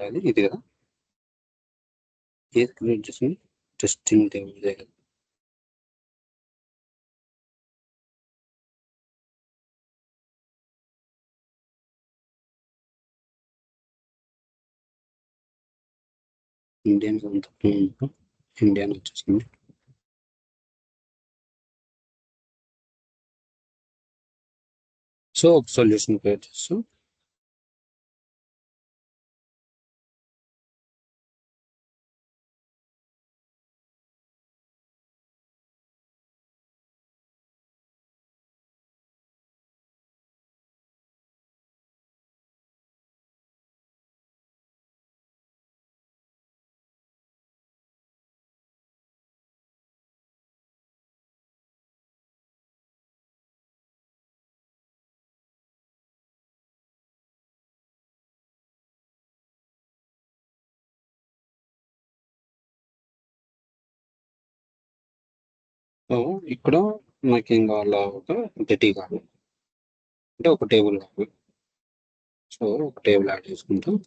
అది ఇది కదా, ఏది క్రియేట్ చేసింది టెస్టింగ్ టేబుల్ ఇదే కదా. ఇండియన్ ఇండియన్ వచ్చేసింది. సో ఒక సొల్యూషన్ క్రియేట్ చేస్తాం. సో ఇక్కడ నాకు ఏం కావాలా, ఒక ఎంటిటీ కావాలి, అంటే ఒక టేబుల్ కావాలి. సో ఒక టేబుల్ యాడ్ చేసుకుంటాం.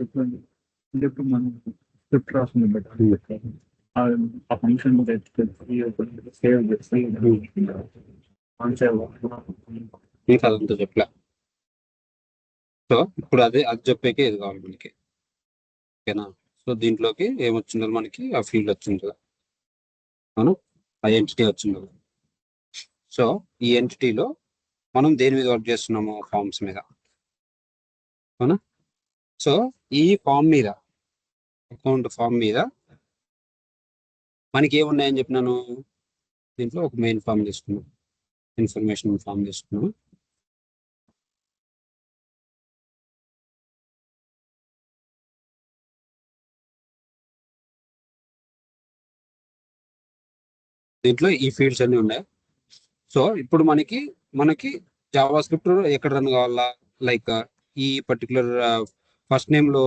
చెప్పండి. అంటే ఇప్పుడు మనం స్క్రిప్ట్ రాస్తుంది బట్టి ఆ ఫంక్షన్ సేవ్ చేసి మీకు అదంతా చెప్పలే. సో ఇప్పుడు అది చెప్పాకే ఇది కావాలి మనకి, ఓకేనా. సో దీంట్లోకి ఏమొచ్చిందో మనకి ఆ ఫీల్డ్ వచ్చింది కదా, అవును, ఆ ఎంటిటీ వచ్చింది కదా. సో ఈ ఎంటిటీలో మనం దేని మీద వర్క్ చేస్తున్నాము, ఫార్మ్స్ మీద, అవునా. సో ఈ ఫామ్ మీద, అకౌంట్ ఫామ్ మీద మనకి ఏమున్నాయని చెప్పినాను, దీంట్లో ఒక మెయిన్ ఫామ్ తీసుకున్నాం, ఇన్ఫర్మేషన్ ఫామ్ తీసుకున్నాం. దీంట్లో ఈ ఫీల్డ్స్ అన్ని ఉన్నాయి. సో ఇప్పుడు మనకి జావా స్క్రిప్ట్ ఎక్కడ రన్ కావాలా, లైక్ ఈ పర్టికులర్ ఫస్ట్ నేమ్ లో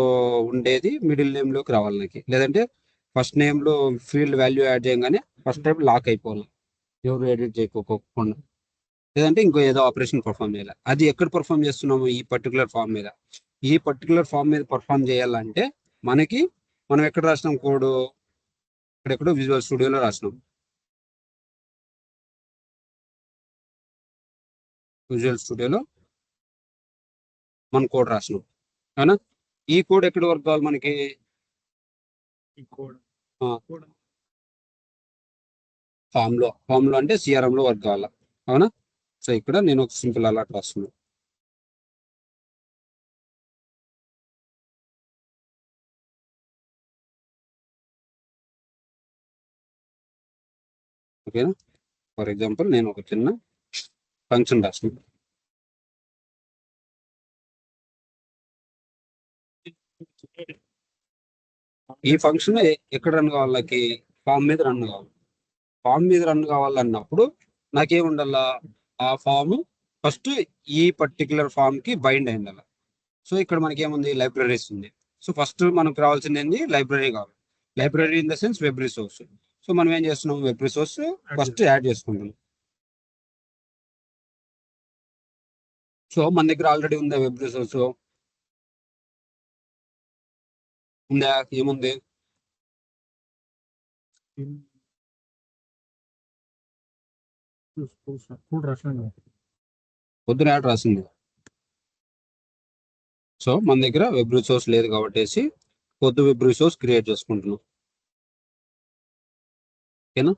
ఉండేది మిడిల్ నేమ్ లోకి రావాలి నాకు, లేదంటే ఫస్ట్ నేమ్ లో ఫీల్డ్ వాల్యూ యాడ్ చేయగానే ఫస్ట్ టైం లాక్ అయిపోవాలి, ఎవరు ఎడిట్ చేయకోకుండా, లేదంటే ఇంకో ఏదో ఆపరేషన్ పర్ఫామ్ చేయాలి. అది ఎక్కడ పర్ఫామ్ చేస్తున్నాము, ఈ పర్టికులర్ ఫామ్ మీద. ఈ పర్టికులర్ ఫామ్ మీద పర్ఫామ్ చేయాలంటే మనకి, మనం ఎక్కడ రాసినాం కోడ్, ఇక్కడెక్కడో విజువల్ స్టూడియోలో రాసినాం. విజువల్ స్టూడియోలో మన కోడ్ రాసినాం, అవునా. ఈ కోడ్ ఎక్కడ వర్క్ కావాలి మనకి, ఫామ్ లో అంటే సిఆర్ఎం లో వర్క్ కావాలా, అవునా. సో ఇక్కడ నేను ఒక సింపుల్ అలాట్ రాస్తున్నాను, ఓకేనా. ఫర్ ఎగ్జాంపుల్ నేను ఒక చిన్న ఫంక్షన్ రాస్తున్నాను. ఈ ఫంక్షన్ ఎక్కడ రన్ కావాలి, ఫామ్ మీద రన్ కావాలి. ఫామ్ మీద రన్ కావాలన్నప్పుడు నాకేం ఉండాలా, ఆ ఫామ్ ఫస్ట్ ఈ పర్టికులర్ ఫామ్ కి బైండ్ అయిండాల. సో ఇక్కడ మనకి ఏముంది, లైబ్రరీస్ ఉంది. సో ఫస్ట్ మనకు రావాల్సింది ఏంది, లైబ్రరీ కావాలి. Library in the sense web resource. So మనం ఏం చేస్తున్నాం, వెబ్ రిసోర్స్ ఫస్ట్ యాడ్ చేసుకుంటున్నాం. సో మన దగ్గర ఆల్రెడీ ఉందా వెబ్ రిసోర్స్, ఉందా, ఏముంది, పొద్దున యాడ్ రాసింది. సో మన దగ్గర వెబ్ రిసోర్స్ లేదు కాబట్టి కొత్త వెబ్ రిసోర్స్ క్రియేట్ చేసుకుంటున్నాం, ఓకేనా.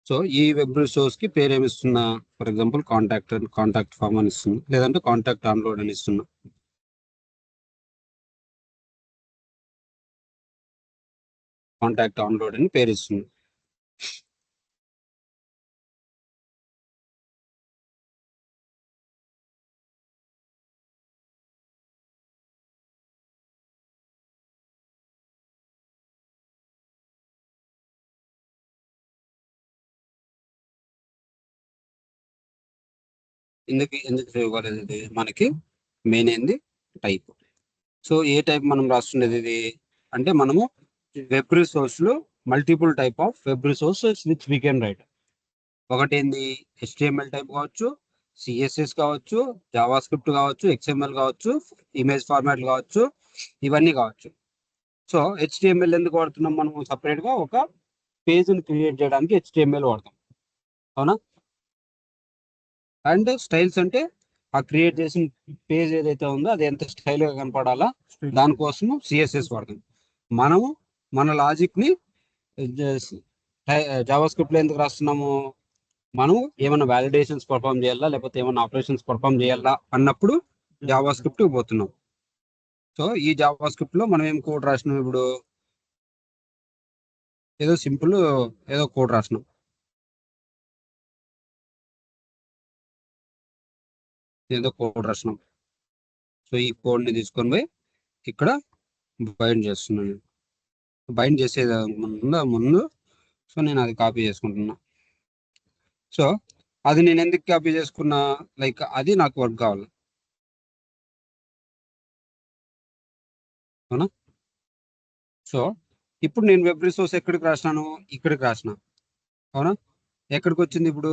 సో ఈ వెబ్ రిసోర్స్ కి పేరు ఏమి ఇస్తున్నా, ఫర్ ఎగ్జాంపుల్ కాంటాక్ట్ ఫామ్ అని ఇస్తున్నా, లేదంటే కాంటాక్ట్ డౌన్లోడ్ అని ఇస్తున్నా. కాంటాక్ట్ డౌన్లోడ్ అని పేరు ఇస్తుంది. ఎందుకు సేవ్ కాలేదు, ఇది మనకి మెయిన్ ఏంది, టైప్. సో ఏ టైప్ మనం రాస్తుండేది ఇది అంటే మనము వెబ్ రిసోర్స్ లో multiple type of web resources which we can write. ఒకటి ఏంది HTML టైప్ కావచ్చు, CSS కావచ్చు, జావా స్క్రిప్ట్ కావచ్చు, XML కావచ్చు, ఇమేజ్ ఫార్మాట్ కావచ్చు, ఇవన్నీ కావచ్చు. సో HTML ఎందుకు వాడుతున్నాం మనం సపరేట్ గా ఒక పేజ్ ని క్రియేట్ చేయడానికి HTML వాడతాం, అవునా? అండ్ స్టైల్స్ అంటే ఆ క్రియేట్ చేసిన పేజ్ ఏదైతే ఉందో అది ఎంత స్టైల్ గా కనపడాలా దానికోసము CSS వాడతాం. మనము మన లాజిక్ ని జావా స్క్రిప్ట్ లో ఎందుకు రాస్తున్నాము, మనం ఏమైనా వ్యాలిడేషన్స్ పర్ఫామ్ చేయాలా లేకపోతే ఏమైనా ఆపరేషన్స్ పర్ఫామ్ చేయాలా అన్నప్పుడు జావా స్క్రిప్ట్ పోతున్నాం. సో ఈ జావా స్క్రిప్ట్ లో మనం ఏం కోడ్ రాసినాం, ఇప్పుడు ఏదో సింపుల్ ఏదో కోడ్ రాసినాం. సో ఈ కోడ్ ని తీసుకొని పోయి ఇక్కడ బైండ్ చేస్తున్నాను. బైండ్ చేసేది ముందు సో నేను అది కాపీ చేసుకుంటున్నా. సో అది నేను ఎందుకు కాపీ చేసుకున్నా, లైక్ అది నాకు వర్క్ కావాలి, అవునా? సో ఇప్పుడు నేను వెబ్ రిసోర్స్ ఎక్కడికి రాసినాను, ఇక్కడికి రాసిన, అవునా? ఎక్కడికి వచ్చింది ఇప్పుడు,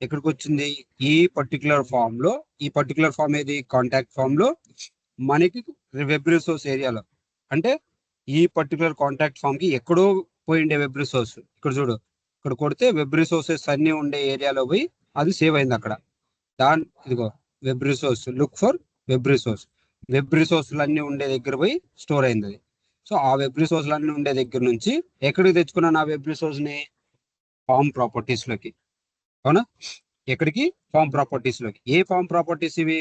ఎక్కడికి వచ్చింది ఈ పర్టికులర్ ఫామ్ లో. ఈ పర్టికులర్ ఫామ్ ఏది, కాంటాక్ట్ ఫామ్ లో మనకి వెబ్ రిసోర్స్ ఏరియాలో. అంటే ఈ పర్టికులర్ కాంటాక్ట్ ఫామ్ కి ఎక్కడో పోయిండే వెబ్ రిసోర్స్ ఇక్కడ చూడు, ఇక్కడ కొడితే వెబ్ రిసోర్సెస్ అన్ని ఉండే ఏరియాలో పోయి అది సేవ్ అయింది అక్కడ. ఇదిగో web resource, look for web resource, web రిసోర్స్లు అన్ని ఉండే దగ్గర పోయి స్టోర్ అయింది అది. సో ఆ వెబ్ రిసోర్స్లు అన్ని ఉండే దగ్గర నుంచి ఎక్కడికి తెచ్చుకున్నాను ఆ వెబ్ రిసోర్స్ ని, ఫామ్ ప్రాపర్టీస్ లోకి, అవునా? ఎక్కడికి, ఫామ్ ప్రాపర్టీస్ లోకి. ఏ ఫామ్ ప్రాపర్టీస్ ఇవి,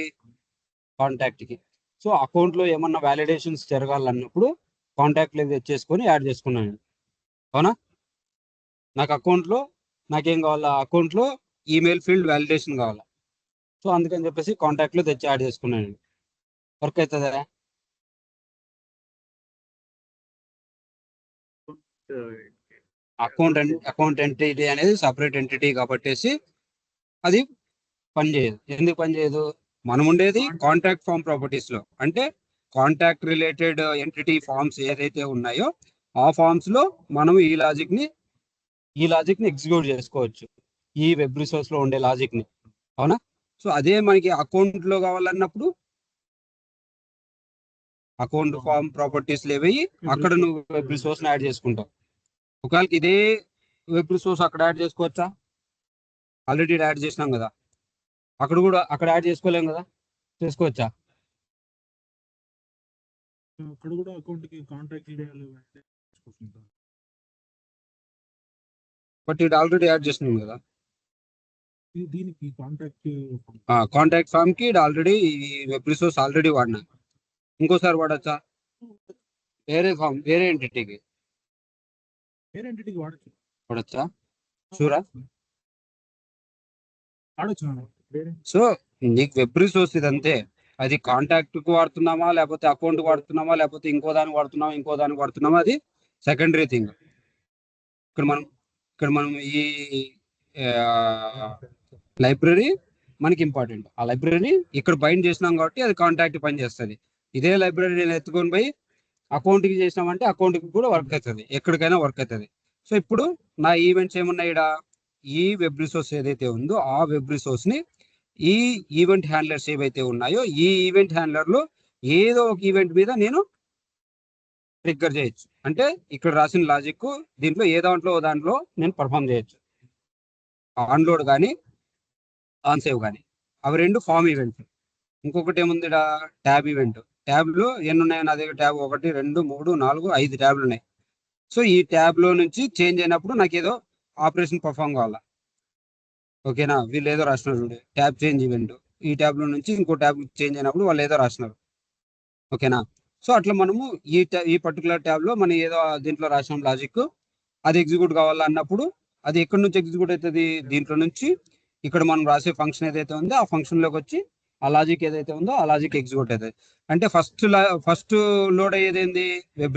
కాంటాక్ట్ కి. సో అకౌంట్ లో ఏమన్నా వ్యాలిడేషన్స్ జరగాలన్నప్పుడు కాంటాక్ట్ లోకి తెచ్చేసుకొని యాడ్ చేసుకున్నాను, అవునా? నాకు అకౌంట్ లో నాకేం కావాలా, అకౌంట్ లో ఈమెయిల్ ఫీల్డ్ వ్యాలిడేషన్ కావాలా. సో అందుకని చెప్పేసి కాంటాక్ట్ లో తెచ్చి యాడ్ చేసుకున్నాను. వర్క్ అవుతుందా? అకౌంట్ ఎంటిటీ అనేది సపరేట్ ఎంటిటీ కాబట్టేసి అది పనిచేయదు. ఎందుకు పనిచేయదు, మనం ఉండేది కాంటాక్ట్ ఫామ్ ప్రాపర్టీస్ లో. అంటే కాంటాక్ట్ రిలేటెడ్ ఎంటిటీ ఫామ్స్ ఏదైతే ఉన్నాయో ఆ ఫామ్స్ లో మనం ఈ లాజిక్ ని ఎగ్జిక్యూట్ చేసుకోవచ్చు, ఈ వెబ్ రిసోర్స్ లో ఉండే లాజిక్ ని, అవునా? సో అదే మనకి అకౌంట్ లో కావాలన్నప్పుడు అకౌంట్ ఫామ్ ప్రాపర్టీస్ లేవి, అక్కడ నువ్వు వెబ్ రిసోర్స్ యాడ్ చేసుకుంటావు. ఒకవేళ ఇదే వెబ్ రిసోర్స్ అక్కడ యాడ్ చేసుకోవచ్చా, ఆల్రెడీ యాడ్ చేసినాం కదా, అక్కడ యాడ్ చేసుకోలేం కదా, చేసుకోవచ్చా? అక్కడ కూడా అకౌంట్ కి కాంటాక్ట్ బట్ ఇది ఆల్రెడీ యాడ్ చేసినాం కదా, దీనికి కాంటాక్ట్ ఫామ్ కి ఆల్రెడీ వెబ్ రిసోర్స్ ఆల్రెడీ వాడినా, ఇంకోసారి వాడచ్చా? వేరే ఫామ్, వేరే ఎంటిటీకి వాడచ్చా? షూరా? సో నీకు వెబ్ రిసోర్స్ ఇదంతే, అది కాంటాక్ట్ కు వాడుతున్నామా లేకపోతే అకౌంట్ వాడుతున్నామా లేకపోతే ఇంకో దానికి వాడుతున్నామా అది సెకండరీ థింగ్. ఇక్కడ మనం ఈ లైబ్రరీ మనకి ఇంపార్టెంట్. ఆ లైబ్రరీని ఇక్కడ బైండ్ చేసినాం కాబట్టి అది కాంటాక్ట్ పని చేస్తుంది. ఇదే లైబ్రరీ నేను ఎత్తుకొని పోయి అకౌంట్కి చేసినామంటే అకౌంట్కి కూడా వర్క్ అవుతుంది, ఎక్కడికైనా వర్క్ అవుతుంది. సో ఇప్పుడు నా ఈవెంట్స్ ఏమున్నాయి ఇక్కడ, ఈ వెబ్ రిసోర్స్ ఏదైతే ఉందో ఆ వెబ్ రిసోర్స్ ని ఈ ఈవెంట్ హ్యాండ్లర్స్ ఏవైతే ఉన్నాయో ఈ ఈవెంట్ హ్యాండ్లర్ లో ఏదో ఒక ఈవెంట్ మీద నేను ట్రిగ్గర్ చేయొచ్చు. అంటే ఇక్కడ రాసిన లాజిక్ దీంట్లో ఏ దాంట్లో నేను పర్ఫామ్ చేయొచ్చు, ఆన్లోడ్ కానీ ఆన్ సేవ్ కానీ. అవి రెండు ఫామ్ ఈవెంట్స్. ఇంకొకటి ఏముంది, ట్యాబ్ ఈవెంట్. ట్యాబ్ లో ఎన్ని ఉన్నాయి నా దగ్గర, ట్యాబ్ 1 2 3 4 5 ట్యాబ్లు ఉన్నాయి. సో ఈ ట్యాబ్ లో నుంచి చేంజ్ అయినప్పుడు నాకు ఏదో ఆపరేషన్ పర్ఫామ్ కావాలా, ఓకేనా? వీళ్ళు ఏదో రాసినారు చూడు, ట్యాబ్ చేంజ్ ఈవెంట్. ఈ ట్యాబ్ లో నుంచి ఇంకో ట్యాబ్ చేంజ్ అయినప్పుడు వాళ్ళు ఏదో రాసినారు, ఓకేనా? సో అట్లా మనము ఈ పర్టికులర్ ట్యాబ్ లో మనం ఏదో దీంట్లో రాసిన లాజిక్ అది ఎగ్జిక్యూట్ కావాలన్నప్పుడు అది ఎక్కడి నుంచి ఎగ్జిక్యూట్ అవుతుంది, దీంట్లో నుంచి. ఇక్కడ మనం రాసే ఫంక్షన్ ఏదైతే ఉందో ఆ ఫంక్షన్ లోకి వచ్చి ఆ లాజిక్ ఏదైతే ఉందో ఆ లాజిక్ ఎగ్జిక్యూట్ అవుతుంది. అంటే ఫస్ట్ లోడ్ అయ్యేది ఏంది, వెబ్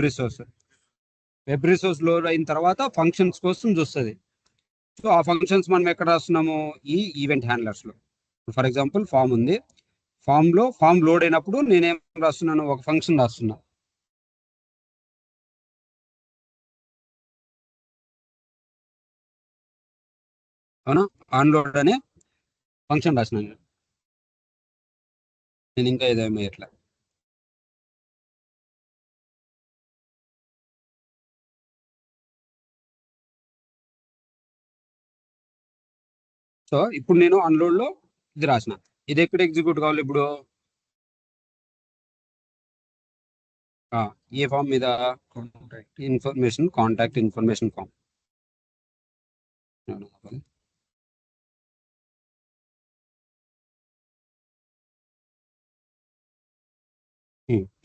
రిసోర్స్ లోడ్ అయిన తర్వాత ఫంక్షన్స్ కోసం చూస్తుంది. సో ఆ ఫంక్షన్స్ మనం ఎక్కడ రాస్తున్నాము, ఈ ఈవెంట్ హ్యాండ్లర్స్ లో. ఫర్ ఎగ్జాంపుల్ ఫామ్ ఉంది, ఫామ్ లోడ్ అయినప్పుడు నేనేం రాస్తున్నాను, ఒక ఫంక్షన్ రాస్తున్నా. అవునా, ఆన్లోడ్ అనే ఫంక్షన్ రాసినాను నేను ఇంకా ఇదేమో ఇట్లా. సో ఇప్పుడు నేను అన్లోడ్ లో ఇది రాసిన. ఇది ఎక్కడ ఎగ్జిక్యూట్ కావాలి ఇప్పుడు? ఏ ఫామ్ మీద? Contact information form.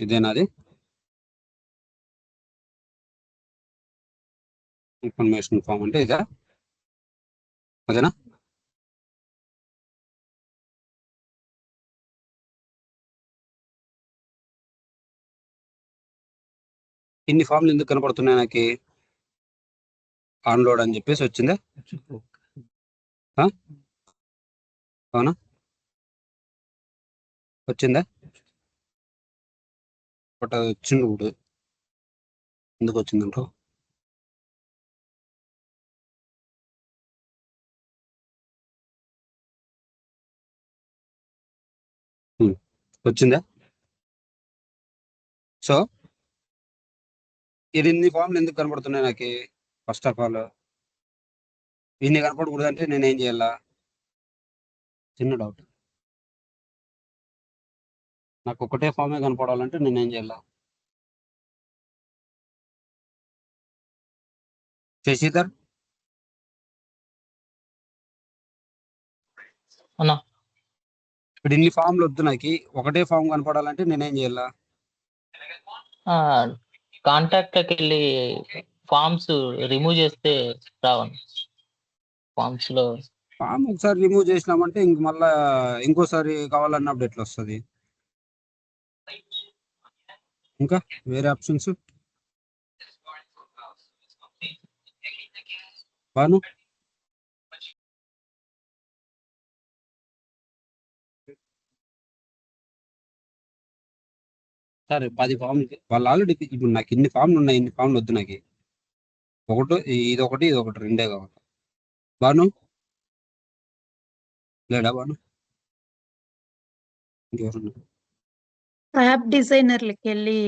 ఇదేనాది ఇన్ఫర్మేషన్ ఫామ్ అంటే ఇదా? అదేనా? ఇన్ని ఫామ్లు ఎందుకు కనపడుతున్నాయి నాకు? ఆన్లోడ్ అని చెప్పేసి వచ్చిందా? అవునా, వచ్చిందా? బట్ అది వచ్చింది ఇప్పుడు. ఎందుకు వచ్చిందంటో వచ్చిందా? సో ఇన్ని ఫామ్లు ఎందుకు కనపడుతున్నాయి నాకు? ఫస్ట్ ఆఫ్ ఆల్ ఇన్ని కనపడకూడదు అంటే నేను ఏం చేయాలా? చిన్న డౌట్. నాకు ఒకటే ఫామే కనపడాలంటే నేను ఏం చేయాలా? శశిధర్, అన్నా ఇప్పుడు ఇన్ని ఫామ్లు వద్దు నాకు, ఒకటే ఫామ్ కనపడాలంటే నేనేం చేయాలా? కాంటాక్ట్కి వెళ్ళి ఫామ్స్ రిమూవ్ చేస్తే రావను. ఫామ్స్ లో ఫామ్ ఒకసారి రిమూవ్ చేసినామంటే ఇంక మళ్ళా ఇంకోసారి కావాలన్నప్పుడు ఎట్లా వస్తుంది? ఇంకా వేరే ఆప్షన్స్ బాను? సరే 10 ఫామ్లు వాళ్ళు ఆల్రెడీ, ఇప్పుడు నాకు ఇన్ని ఫామ్లు ఉన్నాయి, ఇన్ని ఫామ్లు వద్దు నాకు. ఇది ఒకటి రెండే కావాలి. బాను లేడా? బాను ఇంకెవరు? యాప్ డిజైనర్లకి వెళ్ళి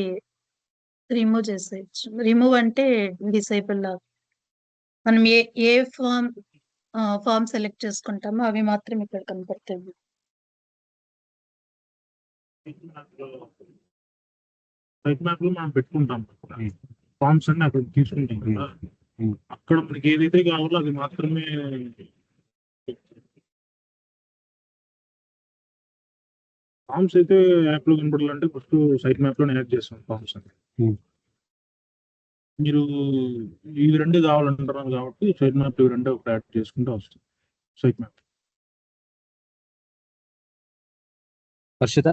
రిమూవ్ చేసేయచ్చు. రిమూవ్ అంటే డిసేబుల్ లాగా. మనం ఏ ఫామ్ సెలెక్ట్ చేసుకుంటామో అవి మాత్రం ఇక్కడ కనపడతాయి. సైట్ మ్యాప్ లో మనం పెట్టుకుంటాం ఫామ్స్ అన్ని అక్కడ తీసుకుంటాం కదా. అక్కడ మనకి ఏదైతే కావాలో అది మాత్రమే. ఫామ్స్ అయితే యాప్ లో కనపడాలంటే ఫస్ట్ సైట్ మ్యాప్ లో యాడ్ చేస్తాం ఫామ్స్ అని. మీరు ఇవి రెండు కావాలంటున్నారు కాబట్టి సైట్ మ్యాప్ ఇవి రెండు ఒకటి యాడ్ చేసుకుంటే వస్తుంది సైట్ మ్యాప్. హర్షిత,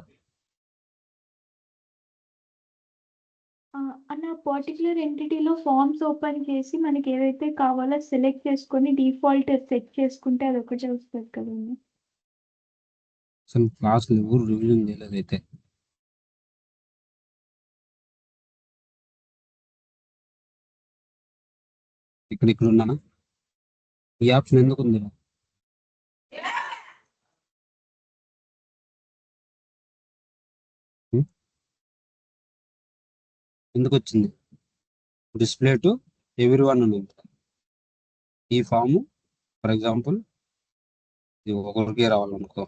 అన్న పర్టికులర్ ఎంటిటీలో ఫామ్స్ ఓపెన్ చేసి మనకి ఏదైతే కావాలో సెలెక్ట్ చేసుకొని డిఫాల్ట్ సెట్ చేసుకుంటే అది ఒకటే వస్తుంది కదండి. అసలు క్లాసులు ఎవరు రివ్యూ చేయలేదు అయితే. ఇక్కడ ఉన్నానా? ఈ ఆప్షన్ ఎందుకు ఉంది? ఎందుకు వచ్చింది? డిస్ప్లే టు ఎవ్రీ వన్ ఉంది. ఈ ఫామ్ ఫర్ ఎగ్జాంపుల్ ఇది ఒకరికే రావాలనుకో,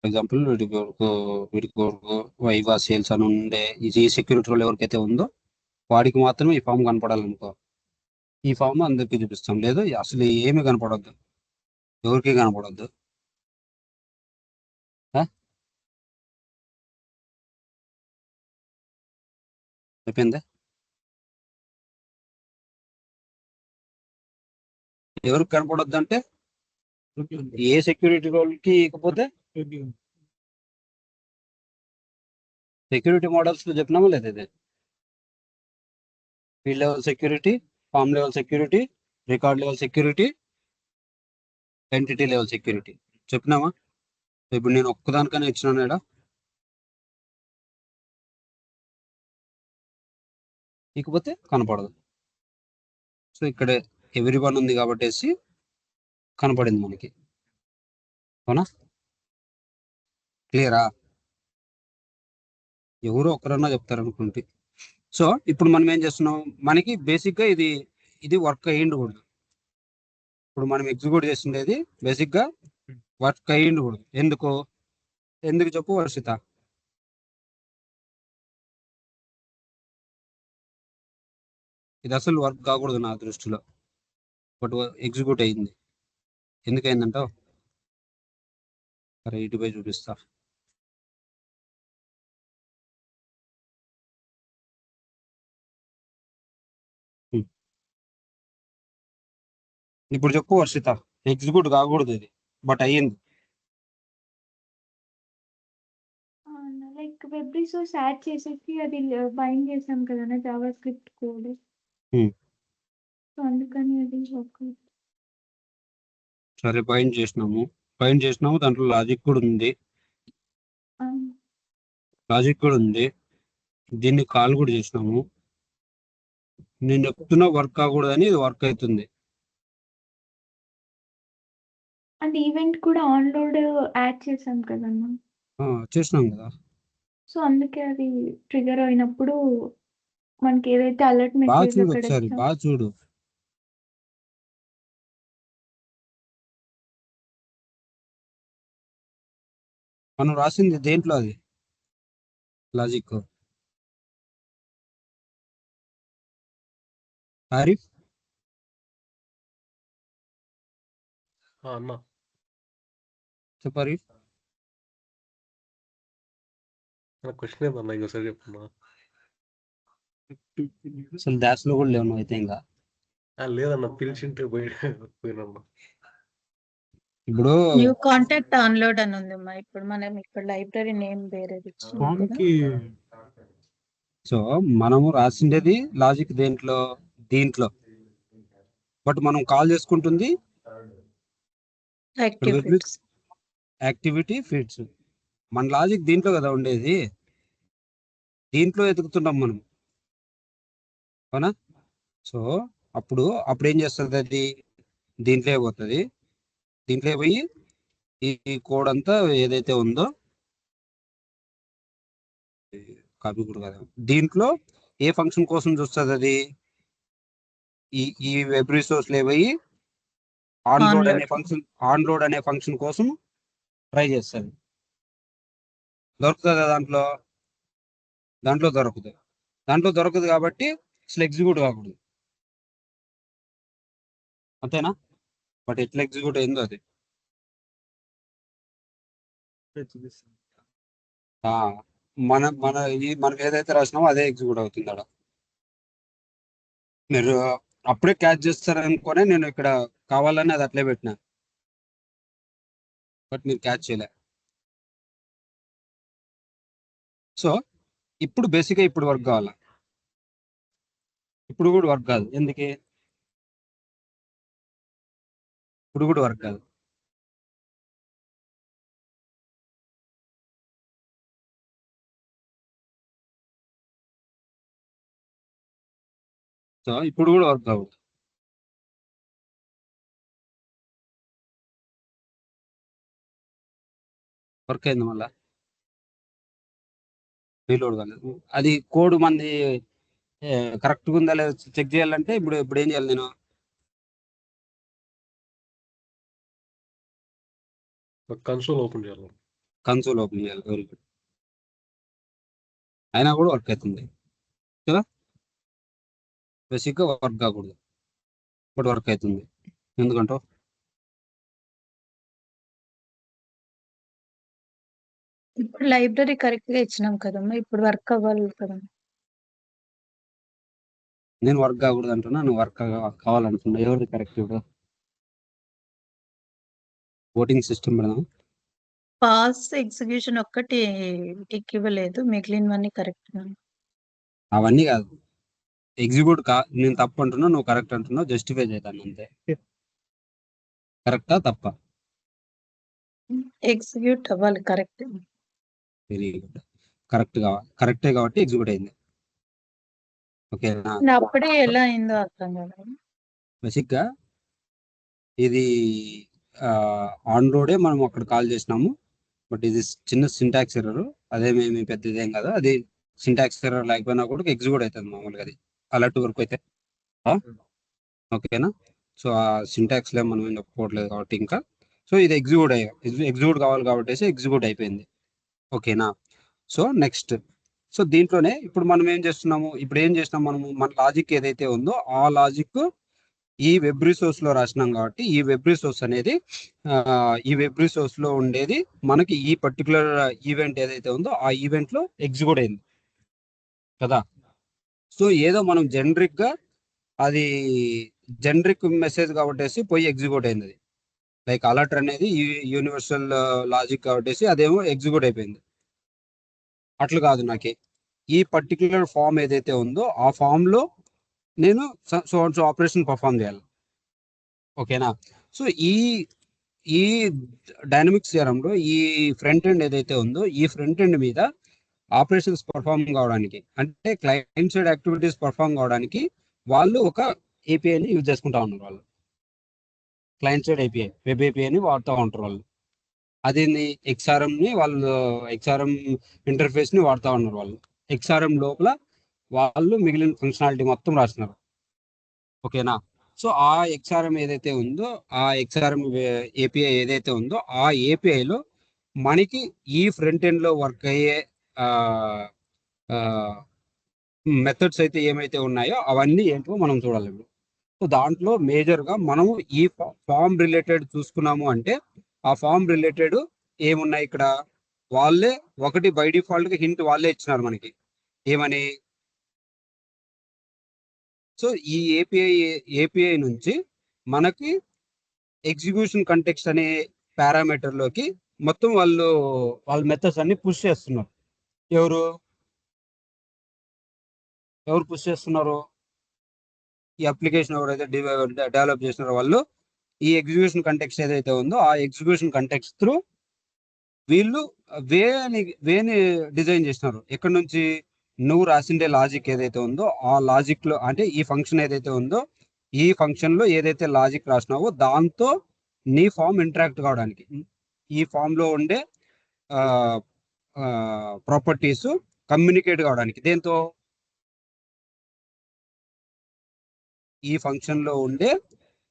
ఫర్ ఎగ్జాంపుల్ వీడికి వరకు వైవా సేల్స్ అని ఉండే ఈ సెక్యూరిటీ రోల్ ఎవరికైతే ఉందో వాడికి మాత్రమే ఈ ఫామ్ కనపడాలనుకో, ఈ ఫామ్ అందరికీ చూపిస్తాం. లేదు అసలు ఏమీ కనపడద్దు, ఎవరికి కనపడద్దు. అయిపోయిందా? ఎవరికి కనపడద్దు అంటే ఏ సెక్యూరిటీ రోల్కి ఇకపోతే సెక్యూరిటీ మోడల్స్ లో చెప్పినామా లేదా? ఇది field level security, form level security, record level security, entity level security చెప్పినామా? ఇప్పుడు నేను ఒక్కదానికనే ఇచ్చినాను ఇక్కడ, ఇకపోతే కనపడదు. సో ఇక్కడ ఎవ్రీ వన్ ఉంది కాబట్టి కనపడింది మనకి. అవునా? క్లియరా? ఎవరో ఒకరన్నా చెప్తారు అనుకుంటే. సో ఇప్పుడు మనం ఏం చేస్తున్నాం, మనకి బేసిక్గా ఇది వర్క్ అయ్యిండు కూడా. ఇప్పుడు మనం ఎగ్జిక్యూట్ చేసిండేది బేసిక్గా వర్క్ అయ్యిండు కూడా. ఎందుకు చెప్పు వర్షిత? ఇది అసలు వర్క్ కాకూడదు నా దృష్టిలో, బట్ ఎగ్జిక్యూట్ అయ్యింది. ఎందుకయిందంటావు? సరే ఇటుపై చూపిస్తా. ఇప్పుడు చెప్పు వర్షిత, ఎగ్జిక్యూట్ కాకూడదు ఇది, బట్ అయ్యింది. లైక్ వెబ్ రిసోర్స్ యాడ్ చేసేసి అది బైండ్ చేసాం కదా జావా స్క్రిప్ట్ కోడ్. సో అందుకని అది వర్క్. సరే బైండ్ చేసినాము, దాంట్లో లాజిక్ కూడా ఉంది, దీన్ని కాల్ కూడా చేసినాము. నేను చెప్తున్నా వర్క్ కాకూడదని, ఇది వర్క్ అవుతుంది. అండ్ ఈవెంట్ కూడా ఆన్ లోడ్ యాడ్ చేసాం కదన్నా. చేసినాం కదా. సో అందుకే అది ట్రిగర్ అయినప్పుడు మనకి ఏదైతే అలర్ట్ బాగా మెసేజ్ చూడు అక్కడ ఒకసారి, ఇచ్చాం. బాగా చూడు. మనం రాసింది దేంట్లో అది లాజిక్? ఆరిఫ్ అన్న చెప్పు ఆరిఫ్. క్వశ్చన్ ఏదన్నా ఇంకోసారి చెప్తున్నా. అసలు డాష్ లో కూడా లేవు అయితే ఇంకా. లేదన్న పిలిచింటే పోయినమ్మా. ఇప్పుడు న్యూ కాంటాక్ట్ డౌన్లోడ్ అని ఉందమ్మా. ఇప్పుడు మనం ఇక్కడ లైబ్రరీ నేమ్ వేరేది ఇచ్చాం ఫామ్ కదా. కి సో మనము రాసిండేది లాజిక్ దీంట్లో, బట్ మనం కాల్ చేసుకుంటుంది యాక్టివిటీ ఫీడ్స్. మన లాజిక్ దీంట్లో కదా ఉండేది, దీంట్లో ఎదుగుతున్నాం మనం. అవునా? సో అప్పుడు ఏం చేస్తుంది అది, దీంట్లో పోతుంది. దీంట్లో పోయి ఈ కోడ్ అంతా ఏదైతే ఉందో, కాపీ కూడా కదా, దీంట్లో ఏ ఫంక్షన్ కోసం చూస్తుంది అది, ఈ వెబ్ రిసోర్స్ పోయి ఆన్ లోడ్ అనే ఫంక్షన్ కోసం ట్రై చేస్తుంది. దొరుకుతుందా దాంట్లో దొరకదు కాబట్టి అసలు ఎగ్జిక్యూట్ కాకూడదు. అంతేనా? బట్ ఎట్లా ఎగ్జిక్యూట్ అయిందో అది మనం ఏదైతే రాసినామో అదే ఎగ్జిక్యూట్ అవుతుంది అక్కడ. మీరు అప్పుడే క్యాచ్ చేస్తారనుకోనే నేను ఇక్కడ కావాలని అది అట్లే పెట్టినా, బట్ మీరు క్యాచ్ చేయలే. సో ఇప్పుడు బేసిక్గా ఇప్పుడు వర్క్ కావాలా, ఇప్పుడు కూడా వర్క్ కాదు. ఎందుకే? ఇప్పుడు కూడా వర్క్ కాదు. సో ఇప్పుడు కూడా వర్క్ కావు. వర్క్ అయింది మళ్ళా రీలోడ్ కాలేదు. అది కోడ్ మంది కరెక్ట్గా ఉందా లేదా చెక్ చేయాలంటే ఇప్పుడు ఏం చేయాలి నేను? కన్సోల్ ఓపెన్ చేయాలి. Very good. అయినా కూడా వర్క్ అవుతుంది కదా. బేసిక్గా వర్క్ కాకూడదు, బట్ వర్క్ అవుతుంది. ఎందుకంటావు? ఇప్పుడు లైబ్రరీ కరెక్ట్ గా ఇచ్చినాం కదమ్మా, ఇప్పుడు వర్క్ అవ్వాలి కదా. నేను వర్క్ కాకూడదు అంటున్నా, నువ్వు వర్క్ కావాలంటున్నా. ఎవరిది కరెక్ట్? ఇప్పుడు ఓటింగ్ సిస్టమ్ పెడదాం. పాస్ ఎగ్జిక్యూషన్ ఒక్కటి టిక్ ఇవ్వలేదు, మిగిలినవన్నీ కరెక్ట్. అవన్నీ కాదు, ఎగ్జిక్యూట్ నేను తప్పు అంటున్నా, నువ్వు కరెక్ట్ అంటున్నావు, జస్టిఫై చేద్దాను అంతే. కరెక్టా తప్ప? ఎగ్జిక్యూట్ అవ్వాలి, కరెక్ట్. Very good. కరెక్టే కాబట్టి ఎగ్జిక్యూట్ అయింది. ఓకేనా? అప్పుడే ఎలా అయిందో అర్థం కాదు. బేసిక్ గా ఇది ఆన్ రోడే మనం అక్కడ కాల్ చేసినాము, బట్ ఇది చిన్న సింటాక్స్ ఎర్రర్, అదేమేమి పెద్ద ఇదేం కదా. అది సింటాక్స్ ఎర్రర్ లేకపోయినా కూడా ఎగ్జిక్యూట్ అవుతుంది మామూలుగా, అది అలర్ట్ వరకు అయితే. ఓకేనా? సో ఆ సింటాక్స్ లో మనం ఏం చెప్పుకోవట్లేదు కాబట్టి ఇంకా. సో ఇది ఎగ్జిక్యూట్ కావాలి కాబట్టి ఎగ్జిక్యూట్ అయిపోయింది. ఓకేనా? సో నెక్స్ట్, సో దీంట్లోనే ఇప్పుడు మనం ఏం చేస్తున్నాము, ఇప్పుడు ఏం చేసినాం మనము, మన లాజిక్ ఏదైతే ఉందో ఆ లాజిక్ ఈ వెబ్ రిసోర్స్ లో రాసినాం కాబట్టి ఈ వెబ్ రిసోర్స్ అనేది ఈ వెబ్ రిసోర్స్ లో ఉండేది మనకి ఈ పర్టికులర్ ఈవెంట్ ఏదైతే ఉందో ఆ ఈవెంట్ లో ఎగ్జిక్యూట్ అయింది కదా. సో ఏదో మనం జనరిక్ గా అది జనరిక్ మెసేజ్ కాబట్టి పోయి ఎగ్జిక్యూట్ అయింది. అది లైక్ అలర్ట్ అనేది యూనివర్సల్ లాజిక్ కాబట్టి అదేమో ఎగ్జిక్యూట్ అయిపోయింది. అట్లా కాదు, నాకు ఈ పర్టికులర్ ఫామ్ ఏదైతే ఉందో ఆ ఫామ్ లో నేను సో ఆపరేషన్ పర్ఫామ్ చేయాలి. ఓకేనా? సో ఈ డైనమిక్స్ థియరంలో ఈ ఫ్రంట్ ఎండ్ ఏదైతే ఉందో ఈ ఫ్రంట్ ఎండ్ మీద ఆపరేషన్స్ పర్ఫామ్ కావడానికి, అంటే క్లయింట్ సైడ్ యాక్టివిటీస్ పర్ఫామ్ కావడానికి వాళ్ళు ఒక ఏపీఐని యూజ్ చేసుకుంటా ఉన్నారు. వాళ్ళు క్లయింట్ సైడ్ ఏపీఐ, వెబ్ ఏపీఐని వాడుతూ ఉంటారు వాళ్ళు. అది ఎక్స్ఆర్ఎం ఇంటర్ఫేస్ ని వాడుతూ ఉన్నారు వాళ్ళు. ఎక్స్ఆర్ఎం లోపల వాళ్ళు మిగిలిన ఫంక్షనాలిటీ మొత్తం రాసినారు. ఓకేనా? సో ఆ ఎక్స్ఆర్ఎం ఏదైతే ఉందో ఆ ఎక్స్ఆర్ఎం ఏపీఐ ఏదైతే ఉందో ఆ ఏపీఐలో మనకి ఈ ఫ్రంట్ ఎండ్ లో వర్క్ అయ్యే మెథడ్స్ అయితే ఏమైతే ఉన్నాయో అవన్నీ ఏంటో మనం చూడాలి ఇప్పుడు. సో దాంట్లో మేజర్గా మనము ఈ ఫామ్ రిలేటెడ్ చూసుకున్నాము అంటే ఆ ఫామ్ రిలేటెడ్ ఏమున్నాయి ఇక్కడ, వాళ్ళే ఒకటి బై డిఫాల్ట్ గా హింట్ వాళ్ళే ఇచ్చినారు మనకి ఏమని. సో ఈ ఏపీఐ నుంచి మనకి ఎగ్జిక్యూషన్ కంటెక్స్ట్ అనే పారామీటర్ లోకి మొత్తం వాళ్ళ మెథడ్స్ అన్ని పుష్ చేస్తున్నారు. ఎవరు పుష్ చేస్తున్నారు? ఈ అప్లికేషన్ ఎవరైతే డెవలప్ చేసినారో వాళ్ళు ఈ ఎగ్జిక్యూషన్ కంటెక్స్ట్ ఏదైతే ఉందో ఆ ఎగ్జిక్యూషన్ కంటెక్స్ట్ త్రూ వీళ్ళు వేని డిజైన్ చేసినారు. ఎక్కడి నుంచి? నువ్వు రాసిండే లాజిక్ ఏదైతే ఉందో ఆ లాజిక్ లో, అంటే ఈ ఫంక్షన్ ఏదైతే ఉందో ఈ ఫంక్షన్ లో ఏదైతే లాజిక్ రాసినావో దాంతో నీ ఫామ్ ఇంటరాక్ట్ కావడానికి, ఈ ఫామ్ లో ఉండే ప్రాపర్టీస్ కమ్యూనికేట్ కావడానికి, దేంతో? ఈ ఫంక్షన్ లో ఉండే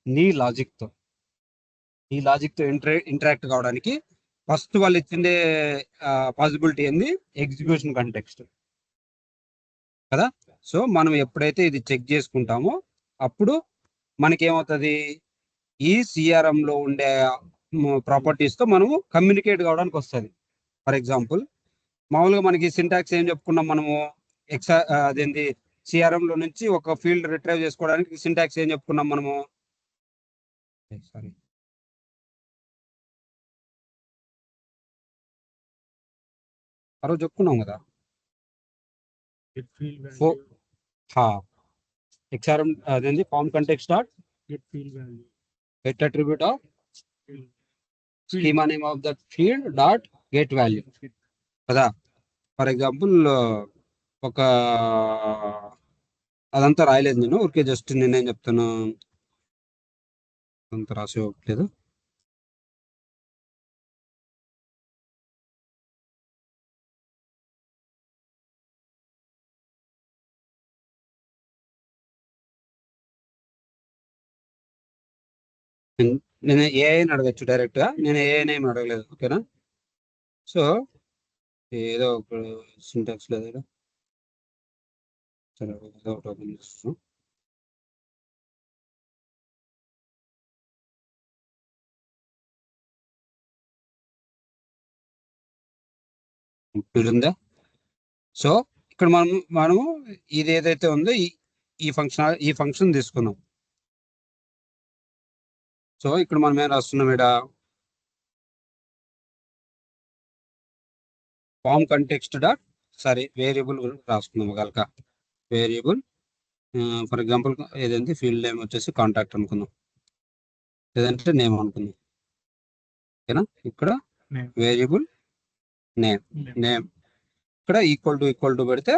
నీ లాజిక్ తో ఇంటరాక్ట్ కావడానికి ఫస్ట్ వాళ్ళు ఇచ్చిండే పాసిబిలిటీ ఏంది? ఎగ్జిక్యూషన్ కంటెక్స్ట్ కదా. సో మనం ఎప్పుడైతే ఇది చెక్ చేసుకుంటామో అప్పుడు మనకేమవుతుంది, ఈ సిఆర్ఎం లో ఉండే ప్రాపర్టీస్ తో మనము కమ్యూనికేట్ కావడానికి వస్తుంది. ఫర్ ఎగ్జాంపుల్ మామూలుగా మనకి సింటాక్స్ ఏం చెప్పుకున్నాం మనము, అదేంటి సిఆర్ఎం లో నుంచి ఒక ఫీల్డ్ రిట్రైవ్ చేసుకోవడానికి సింటాక్స్ ఏం చెప్పుకున్నాం మనము, సారీ ఆ రోజు చెప్పుకున్నాం కదా. ఎక్స్ఆర్ఎం అదేంటి form context dot get attribute of schema name of that field dot get value కదా. ఫర్ ఎగ్జాంపుల్ ఒక అదంతా రాయలేదు నేను, ఊరికే జస్ట్ నేనేం చెప్తాను, అంత రాసి ఇవ్వట్లేదు. నేను ఏఐ అడగచ్చు డైరెక్ట్ గా, నేను ఏఐ నేమ్ అడగలేదు. ఓకేనా? సో ఏదో ఒక సింటాక్స్ లేదు, సరే ఏదో ఒకటి ఓపెన్ చేస్తున్నాం. ఉందా? సో ఇక్కడ మనము ఇది ఏదైతే ఉందో ఈ ఫంక్షన్ తీసుకున్నాం. సో ఇక్కడ మనం ఏం రాస్తున్నాం, ఇక్కడ ఫామ్ కంటెక్స్ట్ డాట్ వేరియబుల్ రాసుకున్నాం కనుక వేరియబుల్ ఫర్ ఎగ్జాంపుల్ ఏదంటే ఫీల్డ్ నేమ్ వచ్చేసి కాంటాక్ట్ అనుకుందాం, లేదంటే నేమ్ అనుకుందాం. ఓకేనా, ఇక్కడ Name. వేరియబుల్ నేమ్, నేమ్ ఇక్కడ ఈక్వల్ టు పెడితే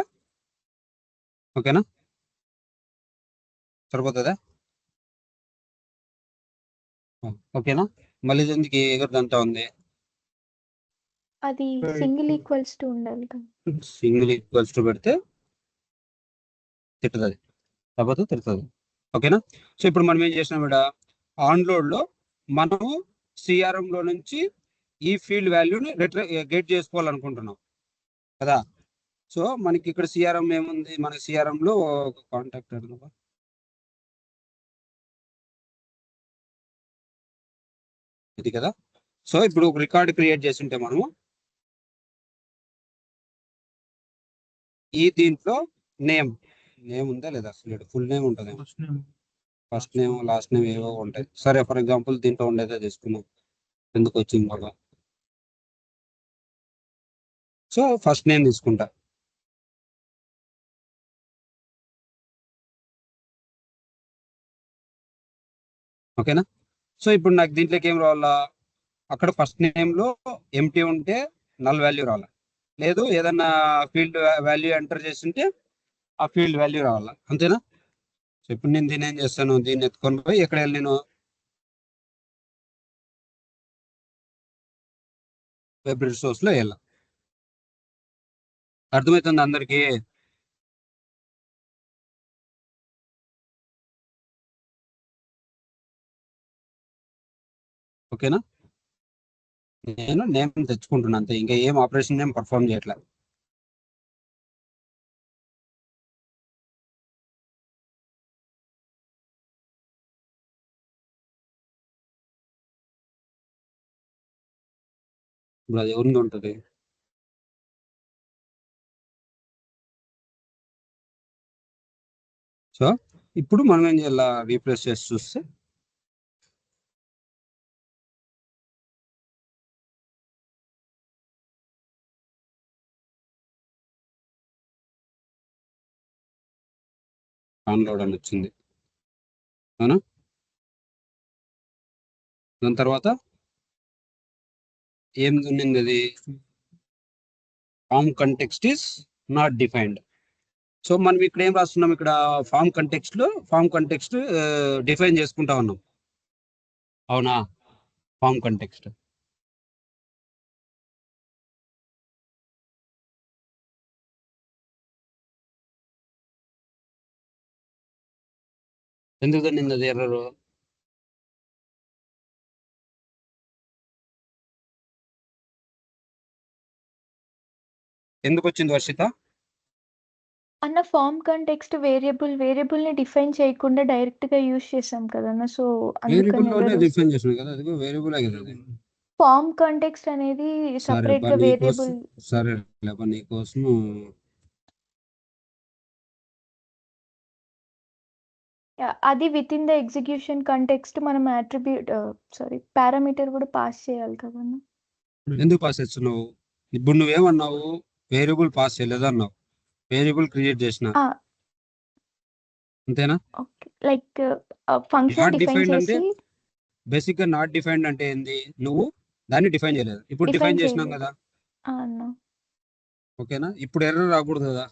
ఓకేనా, సరిపోతుందా? ఓకేనా, మళ్ళీ దీనికి ఎగరదంతా ఉంది, అది సింగిల్ ఈక్వల్స్ టు ఉండాలి కదా. సింగిల్ ఈక్వల్స్ టు పెడితే తిట్టుతుంది, లేకపోతే తిడుతుంది. ఓకేనా, సో ఇప్పుడు మనం ఏం చేసినాం ఇక్కడ ఆన్లోడ్లో మనము సిఆర్ఎంలో నుంచి ఈ ఫీల్డ్ వాల్యూని గెట్ చేసుకోవాలనుకుంటున్నాం కదా. సో మనకి ఇక్కడ సిఆర్ఎం ఏముంది, మన సిఆర్ఎంలో కాంటాక్ట్ ఇది కదా. సో ఇప్పుడు ఒక రికార్డ్ క్రియేట్ చేసి ఉంటే మనము ఈ దీంట్లో నేమ్ ఉందా లేదా, అసలు ఫుల్ నేమ్ ఉంటుంది, First name. First name last name ఏవో ఉంటాయి. సరే ఫర్ ఎగ్జాంపుల్ దీంట్లో ఉండేదే తీసుకున్నాం, ఎందుకు వచ్చింది బాగా. సో ఫస్ట్ నేమ్ తీసుకుంటా, ఓకేనా. సో ఇప్పుడు నాకు దీంట్లోకి ఏం రావాలా, అక్కడ ఫస్ట్ నేమ్లో ఎంటీ ఉంటే నల్ వాల్యూ రావాలా, లేదు ఏదన్నా ఫీల్డ్ వాల్యూ ఎంటర్ చేస్తుంటే ఆ ఫీల్డ్ వాల్యూ రావాలా, అంతేనా. సో ఇప్పుడు నేను దీన్ని ఏం చేస్తాను, దీన్ని ఎత్తుకొని పోయి ఎక్కడ వెళ్ళి నేను వెబ్ రిసోర్స్లో వెళ్ళా. అర్థమవుతుంది అందరికీ? ఓకేనా, నేను నేమ్ తెచ్చుకుంటున్నా అంతే, ఇంకా ఏం ఆపరేషన్ నేమ్ పర్ఫామ్ చేయట్లే. ఇప్పుడు అది ఎవరిది ఉంటుంది, సో ఇప్పుడు మనం ఏం చేయాలి, రీప్లేస్ చేసి చూస్తే డౌన్లోడ్ అని వచ్చింది, అవునా. దాని తర్వాత ఏం ఉన్నింది, అది form context is not defined. So మనం ఇక్కడ ఏం రాస్తున్నాం, ఇక్కడ ఫామ్ కంటెక్స్ట్ డిఫైన్ చేసుకుంటా ఉన్నాం, అవునా. ఫామ్ కంటెక్స్ట్ ఎందుకు తన్నింది అది ఎర్రరు, ఎందుకు వచ్చింది వర్షిత? అన్న ఫామ్ కంటెక్స్ట్ వేరియబుల్ ని డిఫైన్ చేయకుండా డైరెక్ట్ గా యూజ్ చేసాం కదన్న, సో వేరియబుల్ అందుకని లోనే డిఫైన్ చేసిన కదా, అది వేరియబుల్ కదా అది. ఫామ్ కంటెక్స్ట్ అనేది సరే సపరేట్ అబ్బా గా నీకోసం, వేరియబుల్. సరే లేబా నీకోసం అది with in the execution context మనం పారామీటర్ కూడా పాస్ చేయాలి కదన్న. ఎందుకు పాస్ చేస్తున్నావు? ఇప్పుడు నువ్వేమన్నావు, వేరియబుల్ పాస్ చేయలేదన్నావు, వేరియబుల్ క్రియేట్ చేసిన, ఆ, అంతేనా. Okay, like function not define defined అంటే చేసి బేసిక్ గా నాట్ డిఫైన్డ్ అంటే ఏంది, నువ్వు దాన్ని డిఫైన్ చేయలేదు, ఇప్పుడు డిఫైన్ డిఫైన్ చేసినాం చేయలేదు కదా, అన్న. ఓకేనా. ఇప్పుడు ఎర్రర్ రాకూడదు కదా,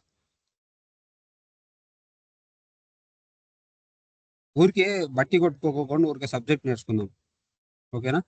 ఊరికే బట్టి కొట్టుకోకుండా ఊరికే సబ్జెక్ట్ నేర్చుకుందాం, ఓకేనా.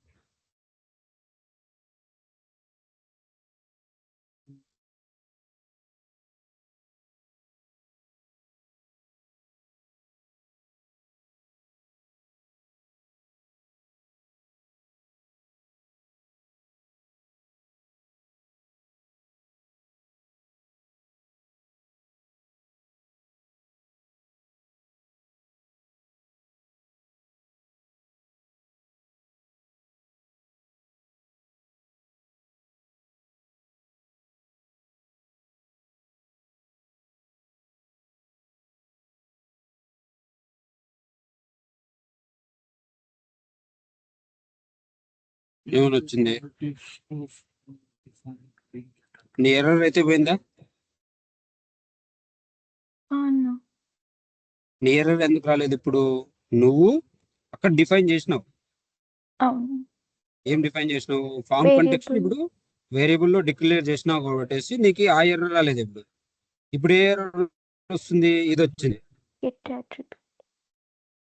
ఏమని వచ్చింది, నీ ఎర్రర్ అయితే పోయిందా? అన్న నీ ఎర్రర్ ఎందుకు రాలేదు? ఇప్పుడు నువ్వు అక్కడ డిఫైన్ చేసినావు. అవును. ఏం డిఫైన్ చేసినావు? ఫామ్ కంటెక్స్ట్ వేరియబుల్ ఇప్పుడు వేరియబుల్లో డిక్లేర్ చేసినావు కాబట్టి నీకు ఆ ఎర్రర్ రాలేదు. ఇప్పుడు ఏ ఎర్రర్ వస్తుంది? ఇది వచ్చింది. Get attribute.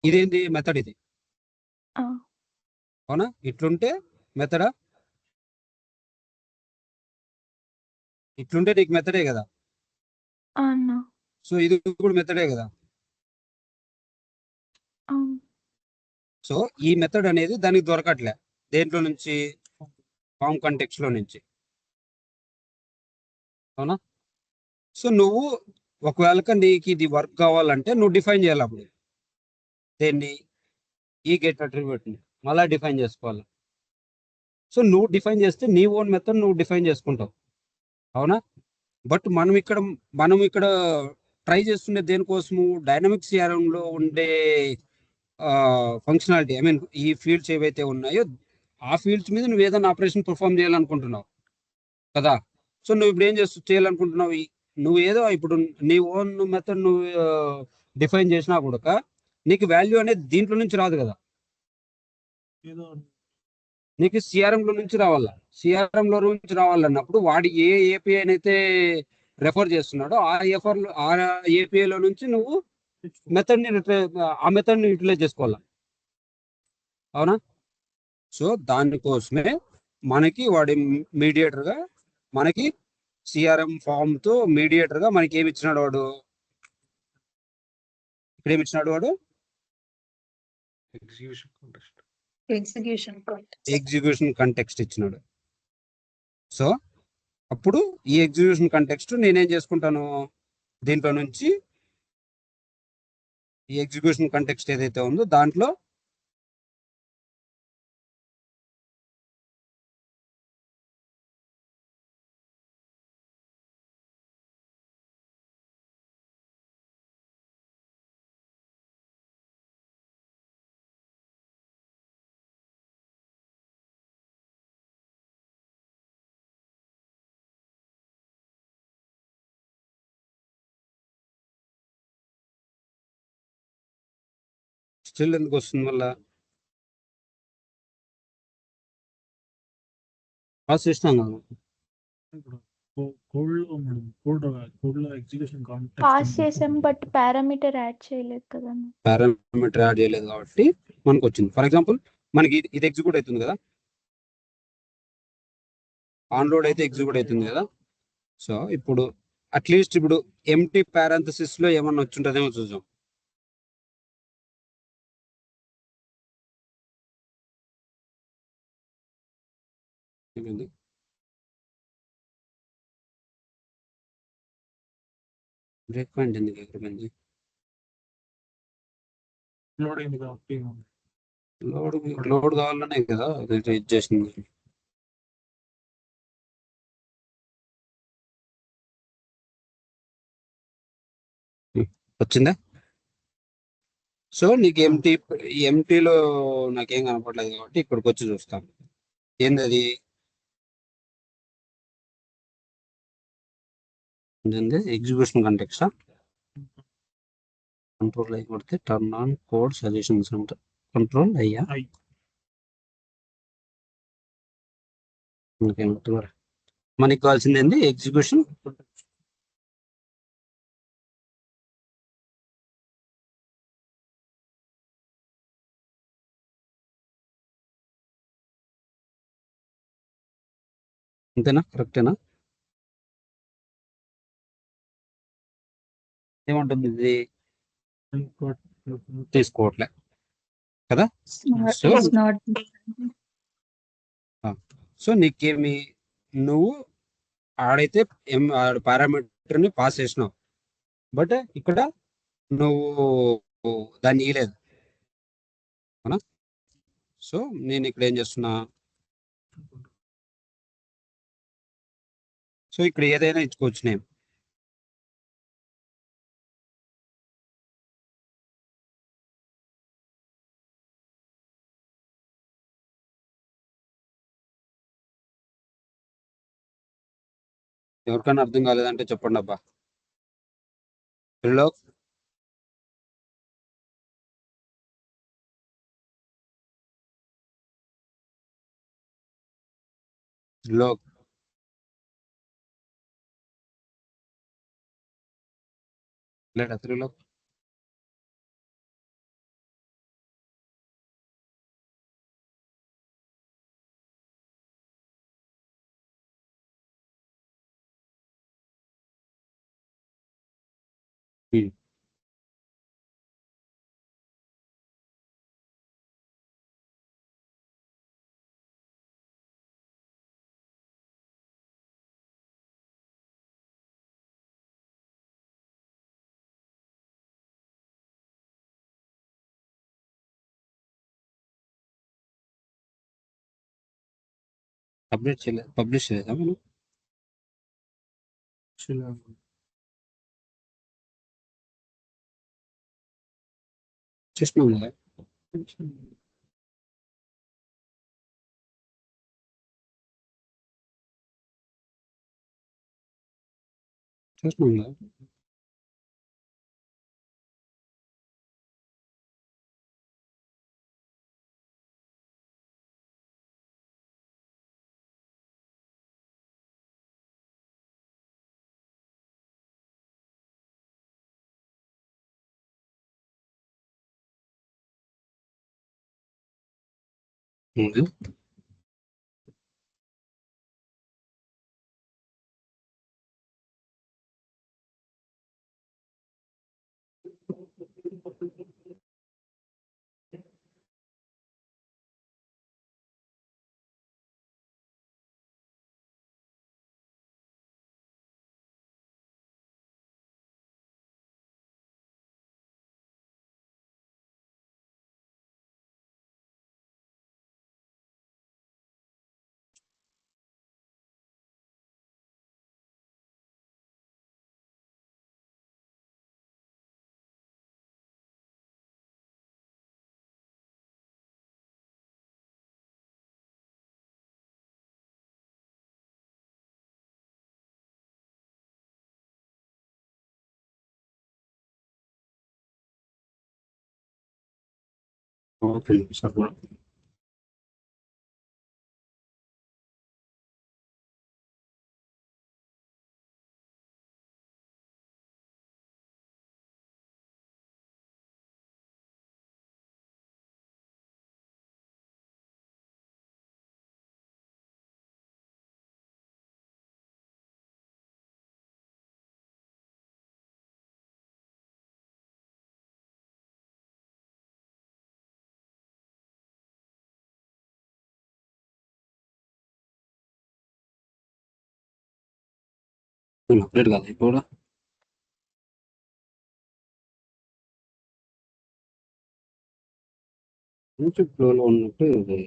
ఇదేంటి? మెథడ్ ఇది. ఆ, అవునా? ఇట్లుంటే మెథడా? ఇట్లుంటే నీకు మెథడే కదా. అన్నా. సో ఇది కూడా మెథడే కదా. అవును. సో ఈ మెథడ్ అనేది దానికి దొరకట్లే. దేంట్లో నుంచి? ఫామ్ కంటెక్స్ట్ లో నుంచి. అవునా? సో నువ్వు ఒకవేళ నీకు ఇది వర్క్ కావాలంటే నువ్వు డిఫైన్ చేయాలి. అప్పుడు దేన్ని? ఈ గెట్ అట్రిబ్యూట్ ని మళ్ళీ డిఫైన్ చేసుకోవాలి. సో నువ్వు డిఫైన్ చేస్తే నీ ఓన్ మెథడ్ నువ్వు డిఫైన్ చేసుకుంటావు. అవునా? బట్ మనం ఇక్కడ ట్రై చేస్తున్న దేనికోసము? డైనమిక్ సిఆర్ఎం లో ఉండే ఫంక్షనాలిటీ, ఐ మీన్ ఈ ఫీల్డ్స్ ఏవైతే ఉన్నాయో ఆ ఫీల్డ్స్ మీద నువ్వు ఏదైనా ఆపరేషన్ పర్ఫామ్ చేయాలనుకుంటున్నావు కదా. సో నువ్వు ఇప్పుడు ఏం చేయాలనుకుంటున్నావు? నువ్వు ఏదో ఇప్పుడు నీ ఓన్ మెథడ్ నువ్వు డిఫైన్ చేసినా కూడా నీకు వాల్యూ అనేది దీంట్లో నుంచి రాదు కదా. ఏదో నీకు సిఆర్ఎం లో నుంచి రావాలా. సిఆర్ఎం లో నుంచి రావాలన్నప్పుడు వాడి ఏ ఏపీఐ అయితే రెఫర్ చేస్తున్నాడో ఆ ఏపీఐ లో నుంచి నువ్వు మెథడ్ ని ఆ మెథడ్ ని యూటిలైజ్ చేసుకోవాలా. అవునా? సో దానికోసమే మనకి వాడి మీడియేటర్ గా మనకి సిఆర్ఎం ఫామ్ తో మీడియేటర్ గా మనకి ఏమి ఇచ్చినాడు వాడు? ఇక్కడ ఏమి ఇచ్చినాడు వాడు? Execution context. ఎగ్జిక్యూషన్ కంటెక్స్ట్ ఇచ్చినాడు. సో అప్పుడు ఈ ఎగ్జిక్యూషన్ కంటెక్స్ట్ నేనేం చేసుకుంటాను? దీంట్లో నుంచి ఈ ఎగ్జిక్యూషన్ కంటెక్స్ట్ ఏదైతే ఉందో దాంట్లో స్టిల్ ఎందుకు వస్తుంది? మళ్ళా పాస్ చేసినాం కదా. కోడ్ లో ఎగ్జిక్యూషన్ పాస్ కాంటెక్స్ట్ చేసాం బట్ పారామీటర్ యాడ్ చేయలేదు కదా. పారామీటర్ యాడ్ చేయలేదు కాబట్టి మనకు వచ్చింది. ఫర్ ఎగ్జాంపుల్ మనకి ఇది ఎగ్జిక్యూట్ అవుతుంది కదా, ఆన్ లోడ్ అయితే ఎగ్జిక్యూట్ అవుతుంది కదా. సో ఇప్పుడు అట్లీస్ట్ ఇప్పుడు ఎంటీ పారాంథసిస్ లో ఏమన్నా వచ్చుంటుందేమో చూద్దాం. ఏమైంది? బ్రేక్ పాయింట్ ఎందుకు ఎక్కడిపోయింది? లోడ్ అయింది కాబట్టి లోడ్ కావాలనే కదా ఇది చేసింది. వచ్చిందా? సో నీకు ఎంటీలో నాకేం కనపడలేదు కాబట్టి ఇక్కడికి వచ్చి చూస్తాను. ఏంది అది? Execution context. కంట్రోల్ అయ్యి కొడితే టర్న్ ఆన్ కోడ్ సజెషన్స్ అంట. కంట్రోల్ అయ్యా మనకి కావాల్సింది ఏంది? ఎగ్జిక్యూషన్. అంతేనా? కరెక్టేనా? ఏమంటుంది ఇది? తీసుకోవట్లే కదా. సో సో నీకేమి నువ్వు ఆడైతే పారామీటర్ ని పాస్ చేసినావు, బట్ ఇక్కడ నువ్వు దాన్ని ఇయలేదు. అవునా? సో నేను ఇక్కడ ఏం చేస్తున్నా? సో ఇక్కడ ఏదైనా ఇచ్చుకోవచ్చు నేను. ఎవరికైనా అర్థం కాలేదంటే చెప్పండి అబ్బా. లో లేడా త్రీలో పబ్లిష్ చేయలేదా మనం చేసినాం కదా చేసినాం కదా ఉంది. ఓకే సార్ కూడా అప్డేట్ కాదు ఇప్పుడు కొంచెం ఫ్లోలో ఉన్నట్టు ఇది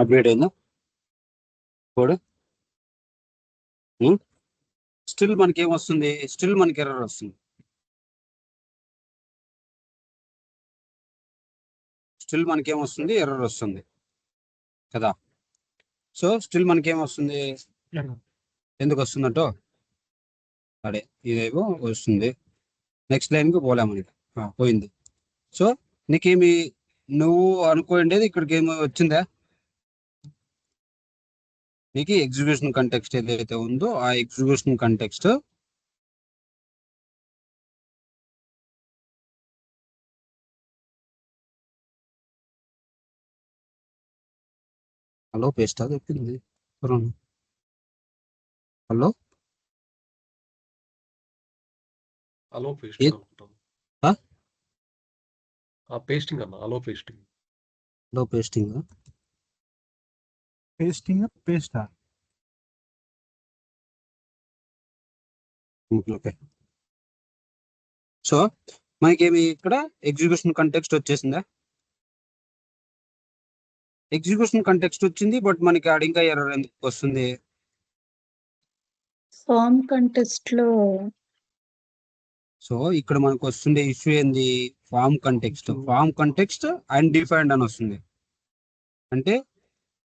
అప్డేట్ అయిందా కోడ్ స్టిల్ మనకి ఏమొస్తుంది స్టిల్ మనకి ఎర్రర్ వస్తుంది స్టిల్ మనకేం వస్తుంది, ఎర్రర్ వస్తుంది కదా. సో స్టిల్ మనకేం వస్తుంది, ఎందుకు వస్తుందంటో అదే ఇదేమో వస్తుంది. నెక్స్ట్ లైన్కి పోలేము మనకి, పోయింది. సో నీకేమి నువ్వు అనుకోండేది ఇక్కడికి ఏమి వచ్చిందా, నీకు ఎగ్జిక్యూషన్ కంటెక్స్ట్ ఏదైతే ఉందో ఆ ఎగ్జిక్యూషన్ కంటెక్స్ట్ హలో పేస్ట్ అది చెప్పింది. హలో అలో పేస్టింగ్ అనుకుంటాను. ఆ? పేస్టింగ్ అన్న, అలో పేస్టింగ్. హలో పేస్టింగ్ పేస్టా ఓకే. సో మనకేమి ఇక్కడ ఎగ్జిక్యూషన్ కంటెక్స్ట్ వచ్చేసిందా, ఎగ్జిక్యూషన్ కంటెక్స్ట్ వచ్చింది. బట్ మనకి ఆడ ఇంకా ఎర్రర్ ఎందుకు వస్తుంది, ఫామ్ కంటెస్ట్ లో సో ఇక్కడ మనకు వస్తుండే ఇష్యూ ఏంది, ఫామ్ కంటెక్స్ట్ అన్డిఫైన్డ్ అని వస్తుంది. అంటే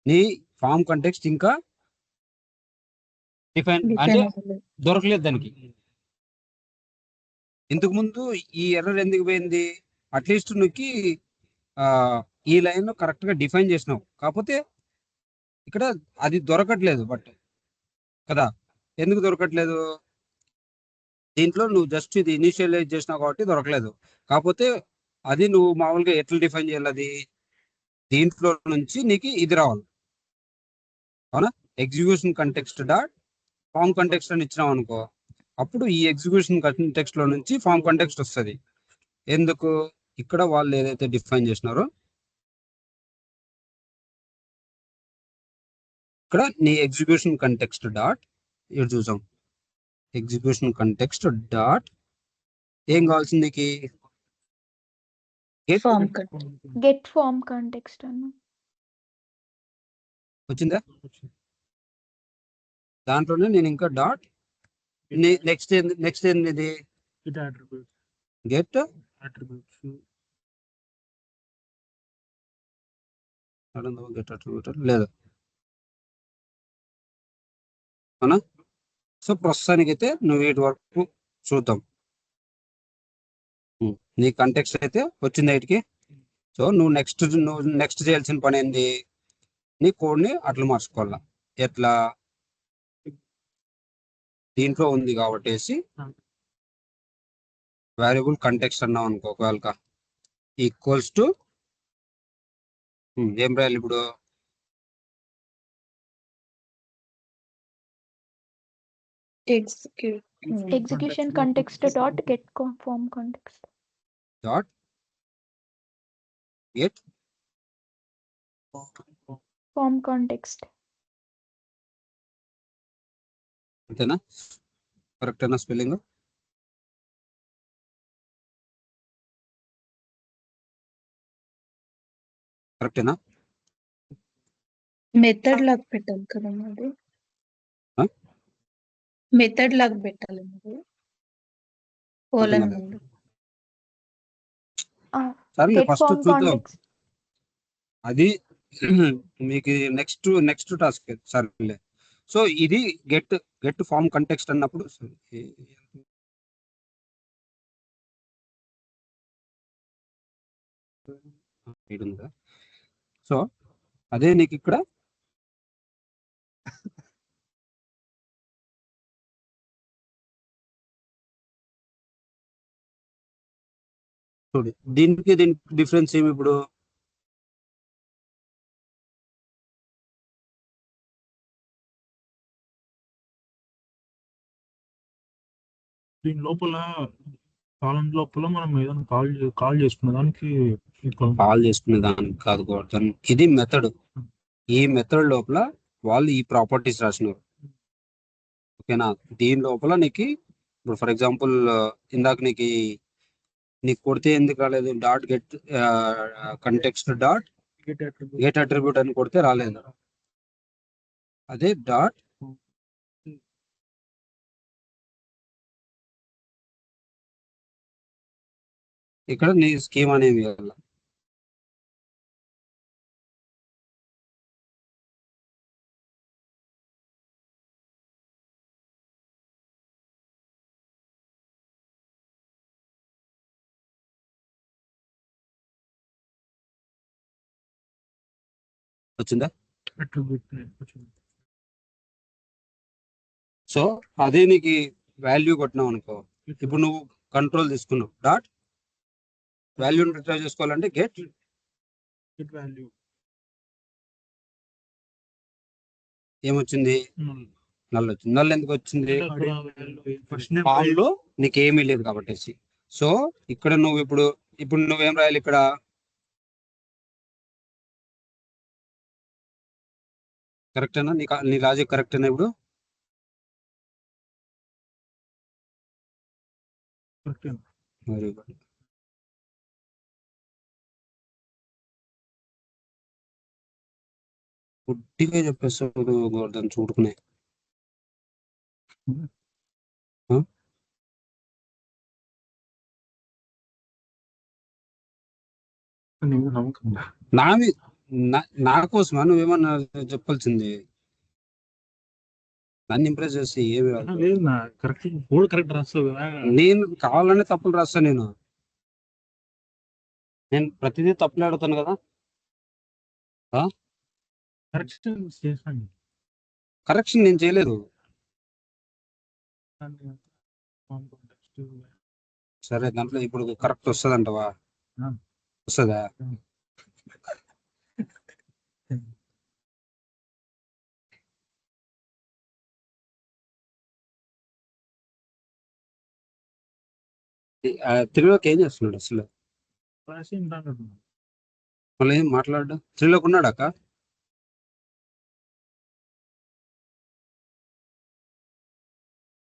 నీ ఫామ్ కంటెక్స్ట్ ఇంకా డిఫైన్ అంటే దొరకలేదు దానికి. ఇంతకు ముందు ఈ ఎర్రర్ ఎందుకు పోయింది, అట్లీస్ట్ నువ్వుకి ఈ లైన్ కరెక్ట్ గా డిఫైన్ చేసినావు, కాకపోతే ఇక్కడ అది దొరకట్లేదు. బట్ కదా, ఎందుకు దొరకట్లేదు, దీంట్లో నువ్వు జస్ట్ ఇది ఇనిషియలైజ్ చేసినావు కాబట్టి దొరకలేదు. కాకపోతే అది నువ్వు మామూలుగా ఎట్లా డిఫైన్ చేయాలి, అది దీంట్లో నుంచి నీకు ఇది రావాలి, అవునా. Execution context dot form context అని ఇచ్చినావు అనుకో, అప్పుడు ఈ ఎగ్జిక్యూషన్ కంటెక్స్ట్ లో నుంచి ఫామ్ కంటెక్స్ట్ వస్తుంది. ఎందుకు, ఇక్కడ వాళ్ళు ఏదైతే డిఫైన్ చేసినారో ఇక్కడ నీ ఎగ్జిక్యూషన్ కంటెక్స్ట్ డాట్ ఇక్కడ చూసాం, ఎగ్జిక్యూషన్ కంటెక్స్ట్ డాట్ ఏం కావాల్సింది నీకు, ఫామ్ గెట్ ఫామ్ కాంటెక్స్ట్ అన్న. వచ్చిందా, దాంట్లోనే నేను ఇంకా డాట్ నెక్స్ట్ ఏంది గెట్ అట్రిబ్యూటర్ లేదు, అవునా. సో ప్రస్తుతానికి అయితే నువ్వు వీటి వరకు చూద్దాం. నీ కంటెక్స్ట్ అయితే వచ్చింది వీటికి. సో నువ్వు నెక్స్ట్ చేయాల్సిన పని ఏంది, నీ కోడ్ని అట్లా మార్చుకోవాలా. ఎట్లా, దీంట్లో ఉంది కాబట్టి వేరియబుల్ కంటెక్స్ట్ అన్నావు అనుకో, ఒకవేళ ఈక్వల్స్ టు ఏం రాయాలి ఇప్పుడు, execution context dot get form context. Dot get form context. అంతేనా, కరెక్టేనా స్పెల్లింగ్, కరెక్టేనా. మెథడ్ లాగా పెట్టాలి కదా మరి, ఆ? మెథడ్ లాగా పెట్టాలి మరి కోలన్ ముందు. సరే గెట్ ఫస్ట్ ఫామ్ చూద్దాం, కాంటెక్స్ట్. అది మీకు నెక్స్ట్ టాస్క్ సరేలే. సో ఇది గెట్ ఫామ్ కంటెక్స్ట్ అన్నప్పుడు ఉందా, సో అదే నీకు ఇక్కడ చూడు, దీనికి డిఫరెన్స్ ఏమి ఇప్పుడు, దీని లోపల కాలం లోపల మనం ఏదైనా కాల్ చేసుకునే దానికి కాల్ చేసుకునే దానికి కాదు గోవర్ధన్, ఇది మెథడ్. ఈ మెథడ్ లోపల వాళ్ళు ఈ ప్రాపర్టీస్ రాసినారు, ఓకేనా. దీని లోపల నీకు ఇప్పుడు ఫర్ ఎగ్జాంపుల్ ఇందాక నీకు కొడితే ఎందుకు రాలేదు, dot get context dot get attribute అని కొడితే రాలేదు. అదే డాట్ ఇక్కడ నీ స్కీమ్ అనేవి వచ్చిందా? attribute name వచ్చింది. సో అదే నీకు వాల్యూ కొట్టినావు అనుకో, ఇప్పుడు నువ్వు కంట్రోల్ తీసుకున్నావు డాట్ వాల్యూని రిట్రైవ్ చేసుకోవాలంటే గెట్ Get value ఏమొచ్చింది? null. నల్ వచ్చింది. నల్ ఎందుకు వచ్చింది? అంటే అక్కడ value first name ఫామ్ లో నీకు ఏమీ లేదు కాబట్టి. సో ఇక్కడ నువ్వు ఇప్పుడు నువ్వేం రాయాలి ఇక్కడ? కరెక్టేనా? నీ లాజిక్ కరెక్టేనా? ఇప్పుడు వెరీ గుడ్. గుడ్డిగా చెప్పేస్తావు గోవర్ధన్, చూడుకునే. నమ్మకం నా కోసమా నువ్వేమన్నా చెప్పాల్సింది? నన్ను ఇంప్రెస్ చేసి ఏమి కాదు. లేదు నా కరెక్ట్ కోడ్ కరెక్ట్ రాస్తావు కదా. నేను కావాలనే తప్పులు రాస్తాను. నేను ప్రతిదీ తప్పులు ఆడుతాను కదా. కరెక్షన్ చేసాను. కరెక్షన్ నేను చేయలేదు. సరే, దాంట్లో ఇప్పుడు కరెక్ట్ వస్తుంది అంటవా? వస్తుందా? తెలుగులోకి ఏం చేస్తున్నాడు అసలు? రాసి ఉంటాను. మళ్ళీ ఏం మాట్లాడు? తెలుగులోకి ఉన్నాడు అక్క?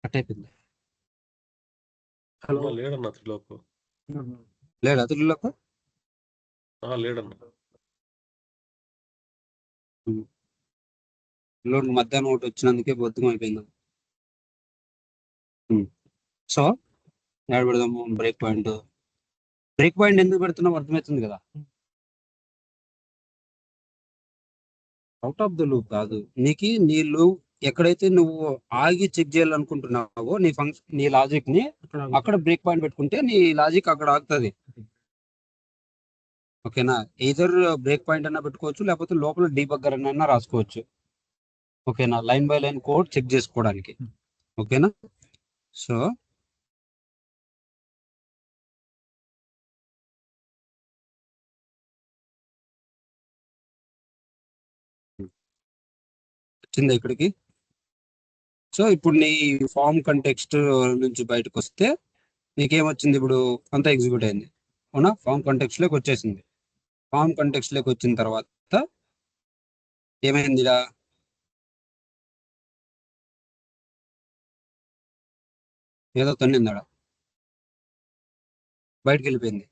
కట్ అయిపోయింది. హలో లేడన్న త్రిలోక్. లేడా తెలుగులోకి? లేడన్న. మధ్యాహ్నం ఒకటి వచ్చినందుకే బొద్దుగా అయిపోయింది. సో యాడ్ పెడదాము బ్రేక్ పాయింట్. బ్రేక్ పాయింట్ ఎందుకు పెడుతున్నావు అర్థమవుతుంది కదా. అవుట్ ఆఫ్ ద లూప్ కాదు, నీ లూప్ ఎక్కడైతే నువ్వు ఆగి చెక్ చేయాలనుకుంటున్నావో నీ లాజిక్ ని అక్కడ బ్రేక్ పాయింట్ పెట్టుకుంటే నీ లాజిక్ అక్కడ ఆగుతుంది. ఓకేనా? ఎయిదర్ బ్రేక్ పాయింట్ అన్నా పెట్టుకోవచ్చు, లేకపోతే లోపల డీబగ్గర్ అన్నా రాసుకోవచ్చు. ఓకేనా? Line by line code check చేసుకోవడానికి. ఓకేనా? సో వచ్చిందా ఇక్కడికి? సో ఇప్పుడు నీ ఫామ్ కంటెక్స్ట్ నుంచి బయటకు వస్తే నీకేమొచ్చింది? ఇప్పుడు అంతా ఎగ్జిక్యూట్ అయింది. అవునా? ఫామ్ కంటెక్స్ట్ లోకి వచ్చేసింది. ఫామ్ కంటెక్స్ట్ లోకి వచ్చిన తర్వాత ఏమైంది? ఇలా ఏదో తన్నిందాడ, బయటకు వెళ్ళిపోయింది.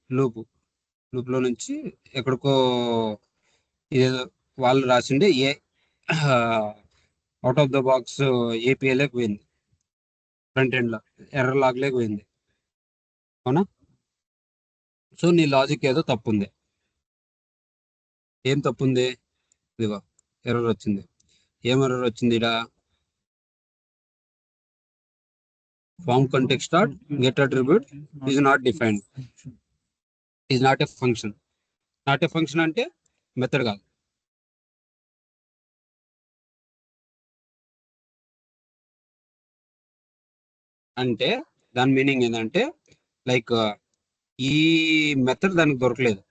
లూప్లో నుంచి ఎక్కడికో ఏదో వాళ్ళు రాసిండే అవుట్ ఆఫ్ ద బాక్స్ ఏపీఐలోకి పోయింది. ఫ్రంట్ ఎండ్ లో ఎర్రర్ లాగ్లోకి పోయింది. అవునా? సో నీ లాజిక్ ఏదో తప్పు ఉంది. ఏం తప్పు ఉంది? ఇదిగో ఎర్రర్ వచ్చింది. ఏం ఎర్రర్ వచ్చింది? ఇక్కడ form context dot get attribute is not defined, is not a function. Not a function అంటే మెథడ్ కాదు. అంటే దాని మీనింగ్ ఏంటంటే లైక్ ఈ మెథడ్ దానికి దొరకలేదు.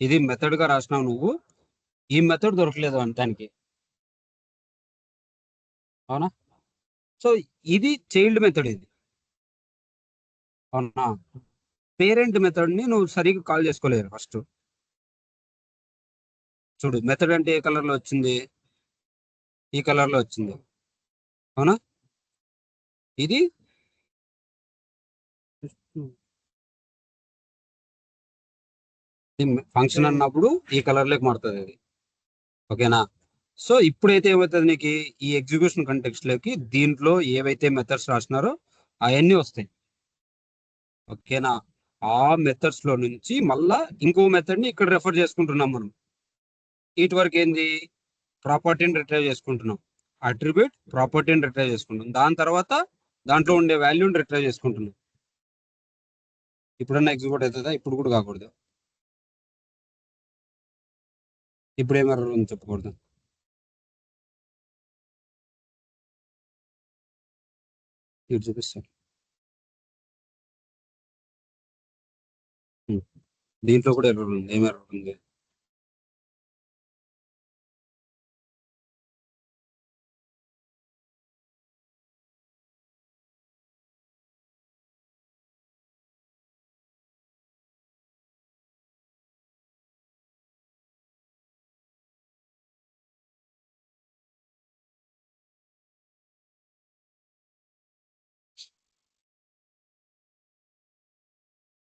ఇది మెథడ్ గా రాసినావు నువ్వు, ఈ మెథడ్ దొరకలేదు దానికి. అవునా? సో ఇది చైల్డ్ మెథడ్. ఇది అవునా? పేరెంట్ మెథడ్ ని నువ్వు సరిగ్గా కాల్ చేసుకోలేరు. ఫస్ట్ చూడు, మెథడ్ అంటే ఏ కలర్ లో వచ్చింది? ఈ కలర్ లో వచ్చింది. అవునా? ఇది ఫంక్షన్ అన్నప్పుడు ఈ కలర్ లోకి మారుతుంది ఇది. ఓకేనా? సో ఇప్పుడైతే ఏమవుతుంది నీకు? ఈ ఎగ్జిక్యూషన్ కంటెక్స్ట్ లోకి దీంట్లో ఏవైతే మెథడ్స్ రాసినారో అవన్నీ వస్తాయి. ఓకేనా? ఆ మెథడ్స్ లో నుంచి మళ్ళా ఇంకో మెథడ్ ని ఇక్కడ రెఫర్ చేసుకుంటున్నాం మనం. ఇటు వరకు ఏంది? ప్రాపర్టీని రిట్రైవ్ చేసుకుంటున్నాం. అట్రిబ్యూట్ ప్రాపర్టీని రిట్రైవ్ చేసుకుంటున్నాం. దాని తర్వాత దాంట్లో ఉండే వాల్యూని రిట్రైవ్ చేసుకుంటున్నాం. ఇప్పుడన్నా ఎగ్జిక్యూట్ అవుతుందా? ఇప్పుడు కూడా కాకూడదు. ఇప్పుడు ఏం ఎర్రర్ ఉంది చెప్పకూడదు. ఇటు చూపిస్తాను. దీంట్లో కూడా ఎర్రర్ ఉంది. ఏం ఎర్రర్ ఉంది?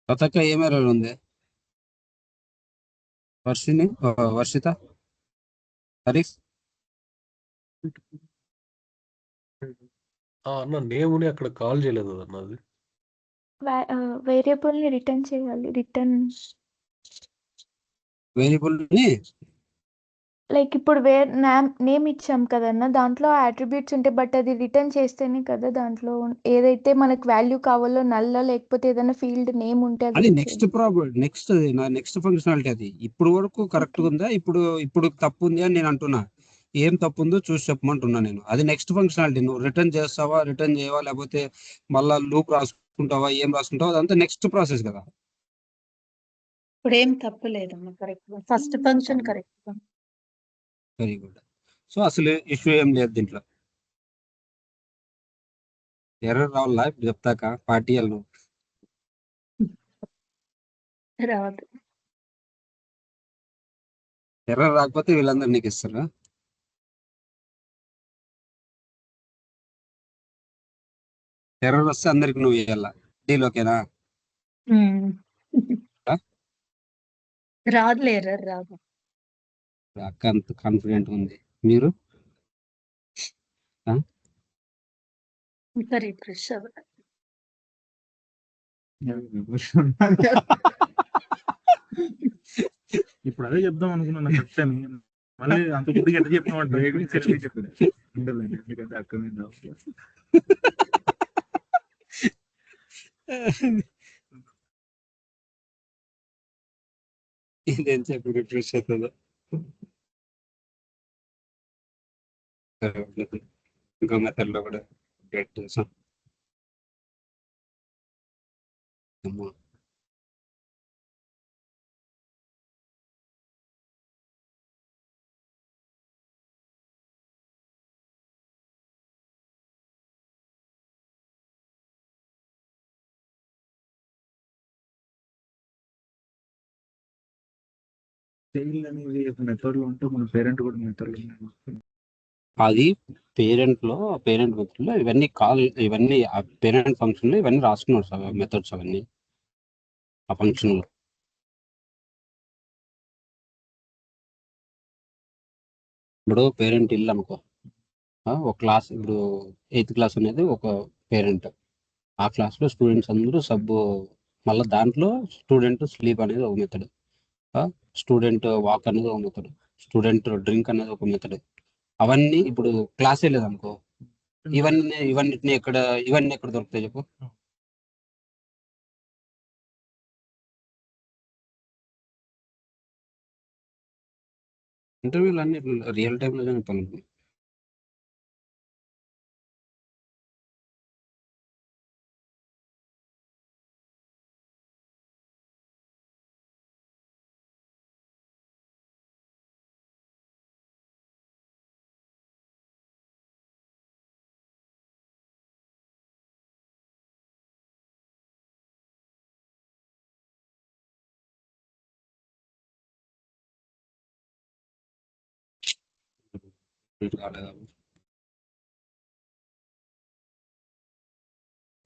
లతక్క ఏం ఎర్రర్ ఉంది? వర్షిత హరీఫ్ అన్న నేముని అక్కడ కాల్ చేయలేదు అన్న అది. వేరియబుల్ ని రిటర్న్ చేయాలి. రిటర్న్ వేరియబుల్ ని లైక్ ఇప్పుడు నేమ్ ఇచ్చాం కదన్నా, దాంట్లో అట్రిబ్యూట్స్ ఉంటాయి, బట్ అది రిటర్న్ చేస్తేనే కదా దాంట్లో ఏదైతే మనకు వాల్యూ కావాలో నల్ల లేకపోతే ఏదైనా ఫీల్డ్ నేమ్ ఉంటే అది అది నెక్స్ట్ ప్రాబ్లం, నెక్స్ట్ ఫంక్షనాలిటీ. అది ఇప్పుడు వరకు కరెక్ట్ ఉందా? ఇప్పుడు తప్పు ఉంది అని నేను అంటున్నా. ఏం తప్పు ఉందో చూసి చెప్పమంటున్నా నేను. అది నెక్స్ట్ ఫంక్షనాలిటీ. నువ్వు రిటర్న్ చేస్తావా, రిటర్న్ చేయవా, లేకపోతే మళ్ళా లూప్ రాసుకుంటావా, ఏం రాసుకుంటావా, అదంతా నెక్స్ట్ ప్రాసెస్ కదా. ఇప్పుడు ఏం తప్పు లేదమ్మా, correct. First function correct. Very good. So అసలు ఇష్యూ ఏం లేదు దీంట్లో. ఎర్రర్ రావాలా ఇప్పుడు చెప్తాక పార్టీ వాళ్ళు రాదు. ఎర్రర్ రాకపోతే వీళ్ళందరూ నీకు ఇస్తారా? ఎర్రర్ వస్తే అందరికి నువ్వు ఇవ్వాలా? డీల్ ఓకేనా? ఆ? రాదులే, ఎర్రర్ రాదు. అక్క అంత కాన్ఫిడెంట్ ఉంది. మీరు ఇంకా రిఫ్రెష్ అవ్వాలి. ఇప్పుడు అదే చెప్దాం అనుకున్నాను కరెక్ట్ అని, మళ్ళీ అంత కొద్దిగా ఎట్లా చెప్పినామంటే ఎందుకంటే అక్క మీద ఇదేం చెప్పి రిఫ్రెష్ అవుతుందో. ఇంకో మెథడ్ లో కూడా అప్డేట్ చేసాం. అమ్మా. చైల్డ్ అనేది మెథడ్ లో ఉంటే మన పేరెంట్ కూడా మెథడ్ లో అది పేరెంట్ మెథడ్ లో ఇవన్నీ ఆ పేరెంట్ ఫంక్షన్ లో ఇవన్నీ రాసుకున్నారు సార్, మెథడ్స్ అవన్నీ ఆ ఫంక్షన్ లో. ఇప్పుడు పేరెంట్ ఇల్లు అనుకో, ఒక క్లాస్, ఇప్పుడు 8th క్లాస్ అనేది ఒక పేరెంట్. ఆ క్లాస్ లో స్టూడెంట్స్ అందరూ మళ్ళీ దాంట్లో స్టూడెంట్ స్లీప్ అనేది ఒక మెథడ్, స్టూడెంట్ వాక్ అనేది ఒక మెథడ్, స్టూడెంట్ డ్రింక్ అనేది ఒక మెథడ్. అవన్నీ ఇప్పుడు క్లాసే లేదనుకో, ఇవన్నీ ఎక్కడ దొరుకుతాయి చెప్పు? ఇంటర్వ్యూలు అన్ని రియల్ టైమ్ లో పనులు.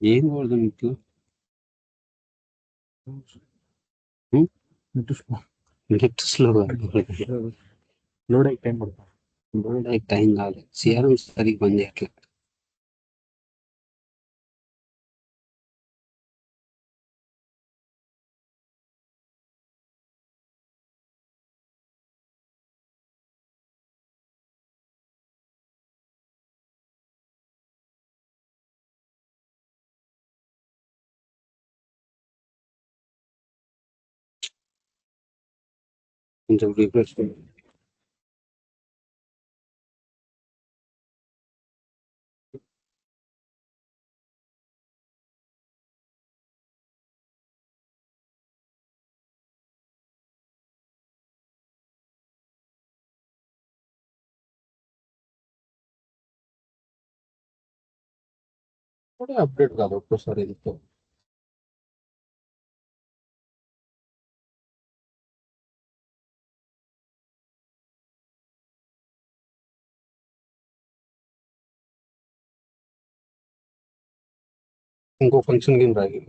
ఏం కూడదు మీకు నెట్ స్లో లోడ్ అయ్యి టైం పడుతుంది. టైం కాదు, సిఆర్ఎం సరిగ్గా పని చేయట్లేదు. కొంచెం రిఫ్రెష్ కూడా అప్డేట్ కాదు ఒక్కోసారి ఎందుకో. ఇంకో ఫంక్షన్ కింద రాగి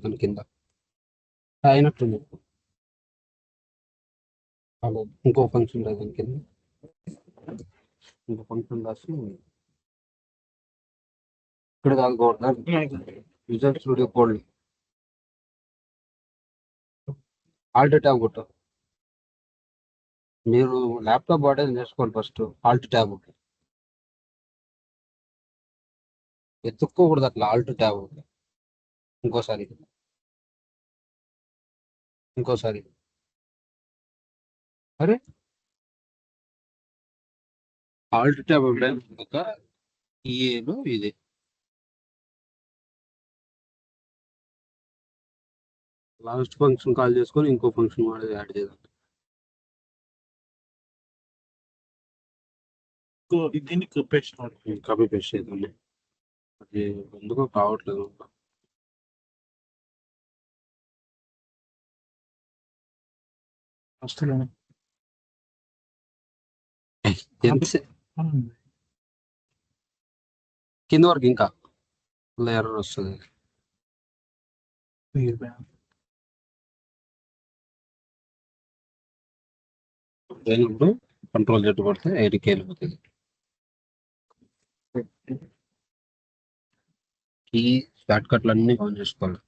దాని కింద అయినట్టుంది. అలా ఇంకో ఫంక్షన్ రాయి దాని కింద. ఇంకో ఫంక్షన్ రాసి ఇక్కడ కాదు visual studio code Alt tab కొట్టు. మీరు ల్యాప్టాప్ వాడేది నేర్చుకోండి ఫస్ట్. ఆల్ట్ ట్యాబ్ ఎత్తుక్కోకూడదు అట్లా. ఆల్ట్ ట్యాబ్ ఇంకోసారి ఇంకోసారి అరే ఆల్ట్ ట్యాబ్ ఒక ఈఏలో ఇది లాస్ట్ ఫంక్షన్ కాల్ చేసుకొని ఇంకో ఫంక్షన్ వాడేది యాడ్ చేద్దాం. దీన్ని పేస్ట్ కాపీ పేస్ట్ చేద్దాం. అది ఎందుకో కావట్లేదు. ఫస్ట్ కింద వరకు ఇంకా ఎర్రర్ వస్తుంది. ఇప్పుడు కంట్రోల్ జెట్ కొడితే 8K వెళ్ళిపోతుంది. ఈ షార్ట్ కట్లు అన్ని ఆన్ చేసుకోవాలి.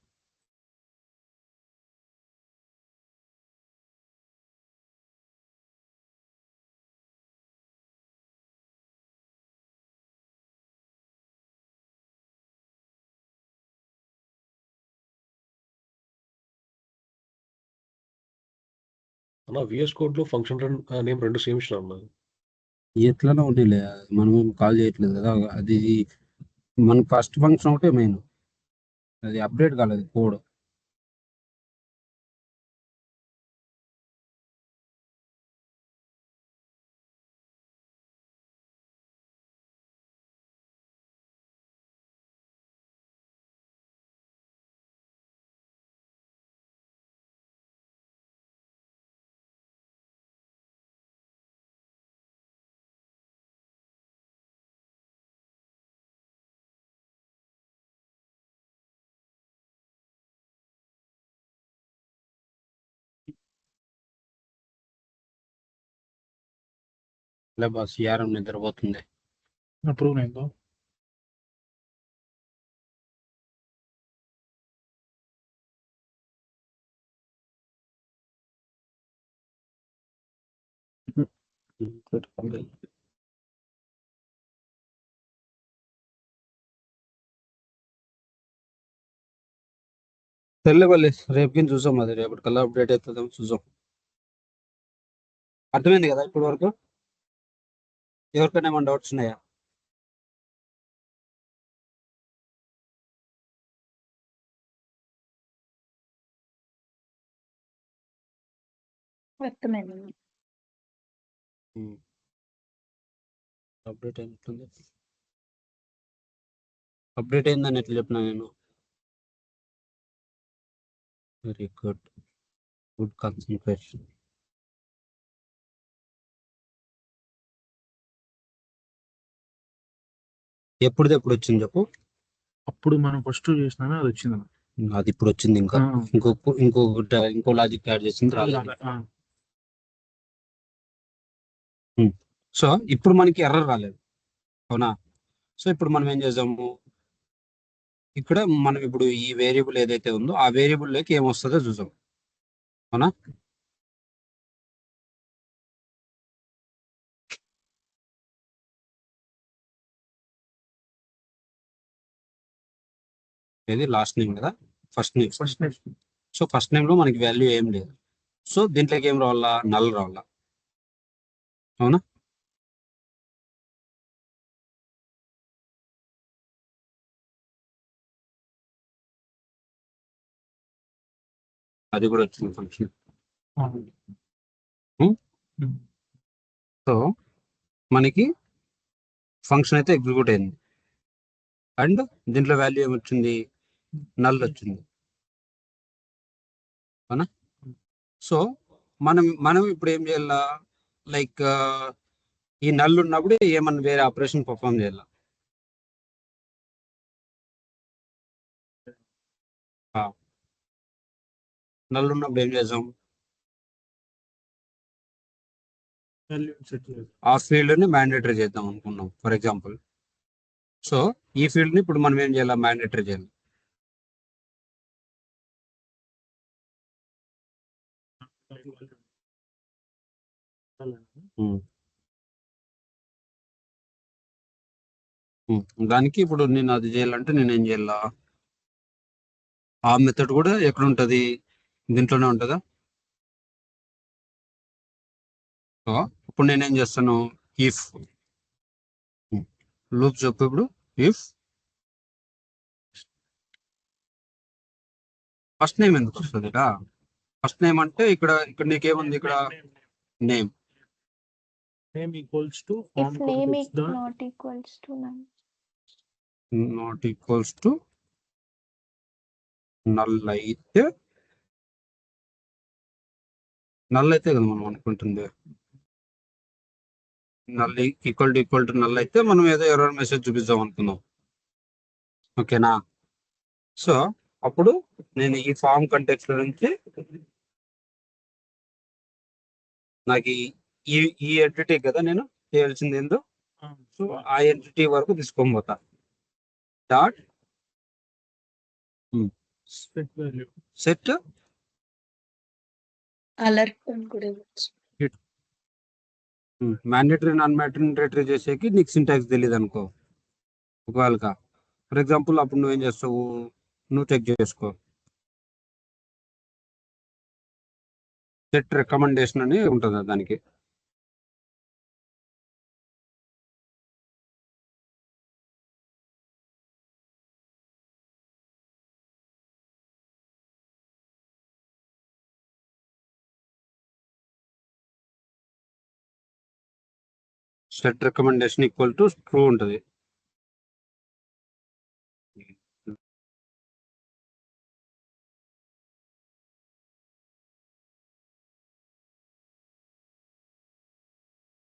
అన్న విఎస్ కోడ్ లో ఫంక్షన్ నేమ్ రెండు సేమ్ ఇచ్చిన అన్న. ఎట్లనే ఉండేలే, మనం ఏం కాల్ చేయట్లేదు కదా. అది మన ఫస్ట్ ఫంక్షన్ ఒకటే మెయిన్, అది అప్డేట్ కాలేదు కోడ్. లే బాస్, యారం నిద్రపోతుంది. అప్రూవ్ అయిందో తెల్లబల్లి రేపుకి చూసాం, అది రేపటి కల్లా అప్డేట్ అవుతుందేమో చూసాం. అర్థమైంది కదా ఇప్పటి వరకు? ఎవరికైనా ఏమైనా డౌట్స్ ఉన్నాయా? అర్థమైంది. అప్డేట్ అయినట్టుంది. అప్డేట్ అయిందని ఎట్లా చెప్పినా నేను? Very good, good concentration. ఎప్పుడు వచ్చింది చెప్పు. అప్పుడు మనం ఫస్ట్ చేసినా అది వచ్చింది అన్న. అది ఇప్పుడు వచ్చింది. ఇంకా ఇంకో లాజిక్ యాడ్ చేసింది రాలేదు. సో ఇప్పుడు మనకి ఎర్రర్ రాలేదు, అవునా? సో ఇప్పుడు మనం ఏం చేద్దాము, ఇక్కడ మనం ఇప్పుడు ఈ వేరియబుల్ ఏదైతే ఉందో ఆ వేరియబుల్లోకి ఏమొస్తుందో చూద్దాం, అవునా? ఇది లాస్ట్ నేమ్ కదా, first name. So first name లో మనకి వాల్యూ ఏం లేదు. సో దీంట్లోకి ఏం రావాలా? నల్ రావాలా, అవునా? అది కూడా వచ్చింది ఫంక్షన్. సో మనకి ఫంక్షన్ అయితే ఎగ్జిక్యూట్ అయింది. అండ్ దీంట్లో వాల్యూ ఏమొచ్చింది, నల్ వచ్చింది అవునా. సో మనం ఇప్పుడు ఏం చేయాలా, లైక్ ఈ నల్ ఉన్నప్పుడు ఏమన్నా వేరే ఆపరేషన్ పర్ఫామ్ చేయాలా. నల్ ఉన్నప్పుడు ఏం చేసాం, సెట్ చేయాలి. ఆ ఫీల్డ్ ని మ్యాండేటరీ చేద్దాం అనుకున్నాం ఫర్ ఎగ్జాంపుల్. సో ఈ ఫీల్డ్ ని ఇప్పుడు మనం ఏం చేయాలి, మ్యాండేటరీ చేయాలి. దానికి ఇప్పుడు నేను అది చేయాలంటే నేను ఏం చేయాలా, ఆ మెథడ్ కూడా ఎక్కడ ఉంటది, దీంట్లోనే ఉంటుందా. సో ఇప్పుడు నేనేం చేస్తాను, ఇఫ్ లూప్ చెప్పు ఇప్పుడు, ఇఫ్ ఫస్ట్ నేమ్ ఎందుకు వస్తుంది ఇక్కడ, ఫస్ట్ నేమ్ అంటే ఇక్కడ నీకేముంది, ఇక్కడ name name equals to if name not equals to null. Not equals to null అయితే, నల్ అయితే కదా మనం అనుకుంటుంది, నల్ ఈక్వల్ టు నల్ అయితే మనం ఏదో ఎర్రర్ మెసేజ్ చూపిద్దాం అనుకుందాం. ఓకేనా. సో అప్పుడు నేను ఈ ఫామ్ కంటెక్స్ట్ నుంచి నాకు ఈ ఈ ఎంటిటీ కదా నేను చేయాల్సింది ఏందో, సో ఆ ఎంటిటీ వరకు తీసుకొని పోతా. Dot set value set alert అని కూడా ఇవ్వచ్చు. మ్యాండేటరీ నాన్ మ్యాండేటరీ చేసేకి నీకు సింటాక్స్ తెలియదు అనుకో ఒకవేళ, ఫర్ ఎగ్జాంపుల్ అప్పుడు నువ్వేం చేస్తావు, నువ్వు చెక్ చేసుకో, సెట్ రికమెండేషన్ అని ఉంటుంది దానికి. Set recommendation equal to true ఉంటుంది.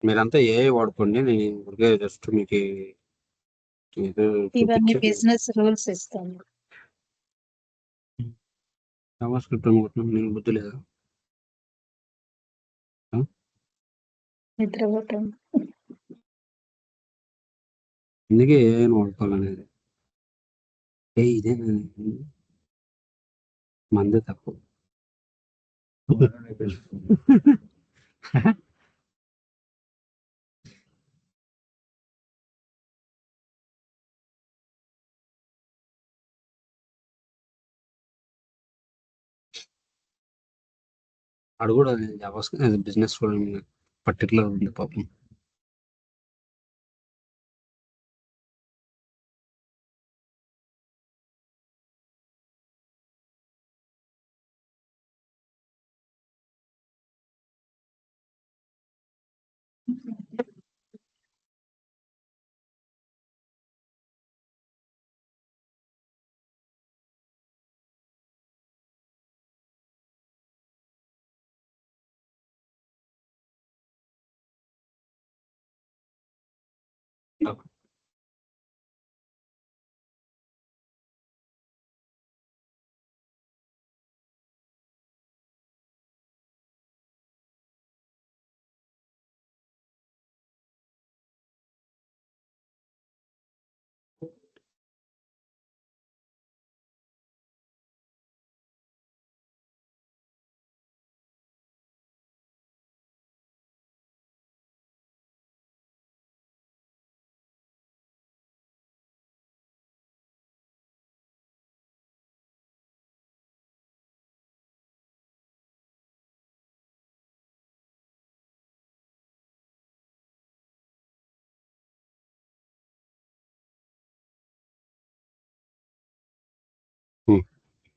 మీరంతా ఏ వాడుకోండి, నేను ఊరికే జస్ట్ మీకు ఇది ఇవన్నీ చూపించే బిజినెస్ రూల్స్ ఇస్తాము. జావా స్క్రిప్ట్ అనుకుంటున్నాను, నేను బుద్ధి లేదా. నిద్రపోతాం. అందుకే ఏఐని వాడుకోవాలనేది. ఇదే మందే తక్కువ. ఆడు కూడా జావా బిజినెస్ పర్టికులర్ ఉంది పాపం.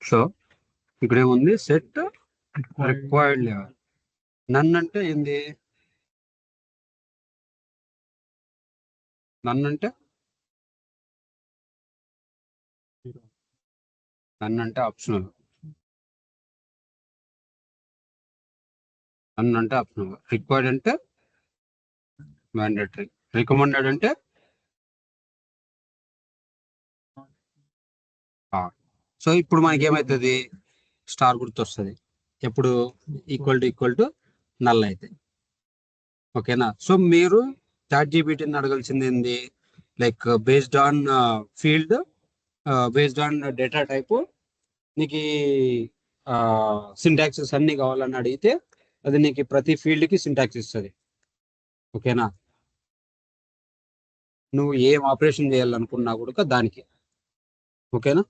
సో ఇక్కడ ఏముంది, సెట్ రిక్వైర్డ్ లెవెల్. నన్ను అంటే ఏంది, నన్ను అంటే నన్ అంటే ఆప్షనల్. నన్ అంటే ఆప్షనల్. రిక్వైర్డ్ అంటే మ్యాండేటరీ. రికమెండెడ్ అంటే సో ఇప్పుడు మనకి ఏమవుతుంది, స్టార్ గుర్తు వస్తుంది ఎప్పుడు ఈక్వల్ టు నల్ అయితే. ఓకేనా. సో మీరు చాట్ జీపీటీని అడగాల్సింది ఏంది, like based on field, based on data type, నీకు సింటాక్సెస్ అన్ని కావాలని అడిగితే అది నీకు ప్రతి ఫీల్డ్కి సింటాక్స్ ఇస్తుంది. ఓకేనా. నువ్వు ఏం ఆపరేషన్ చేయాలనుకున్నా కూడా దానికి. ఓకేనా.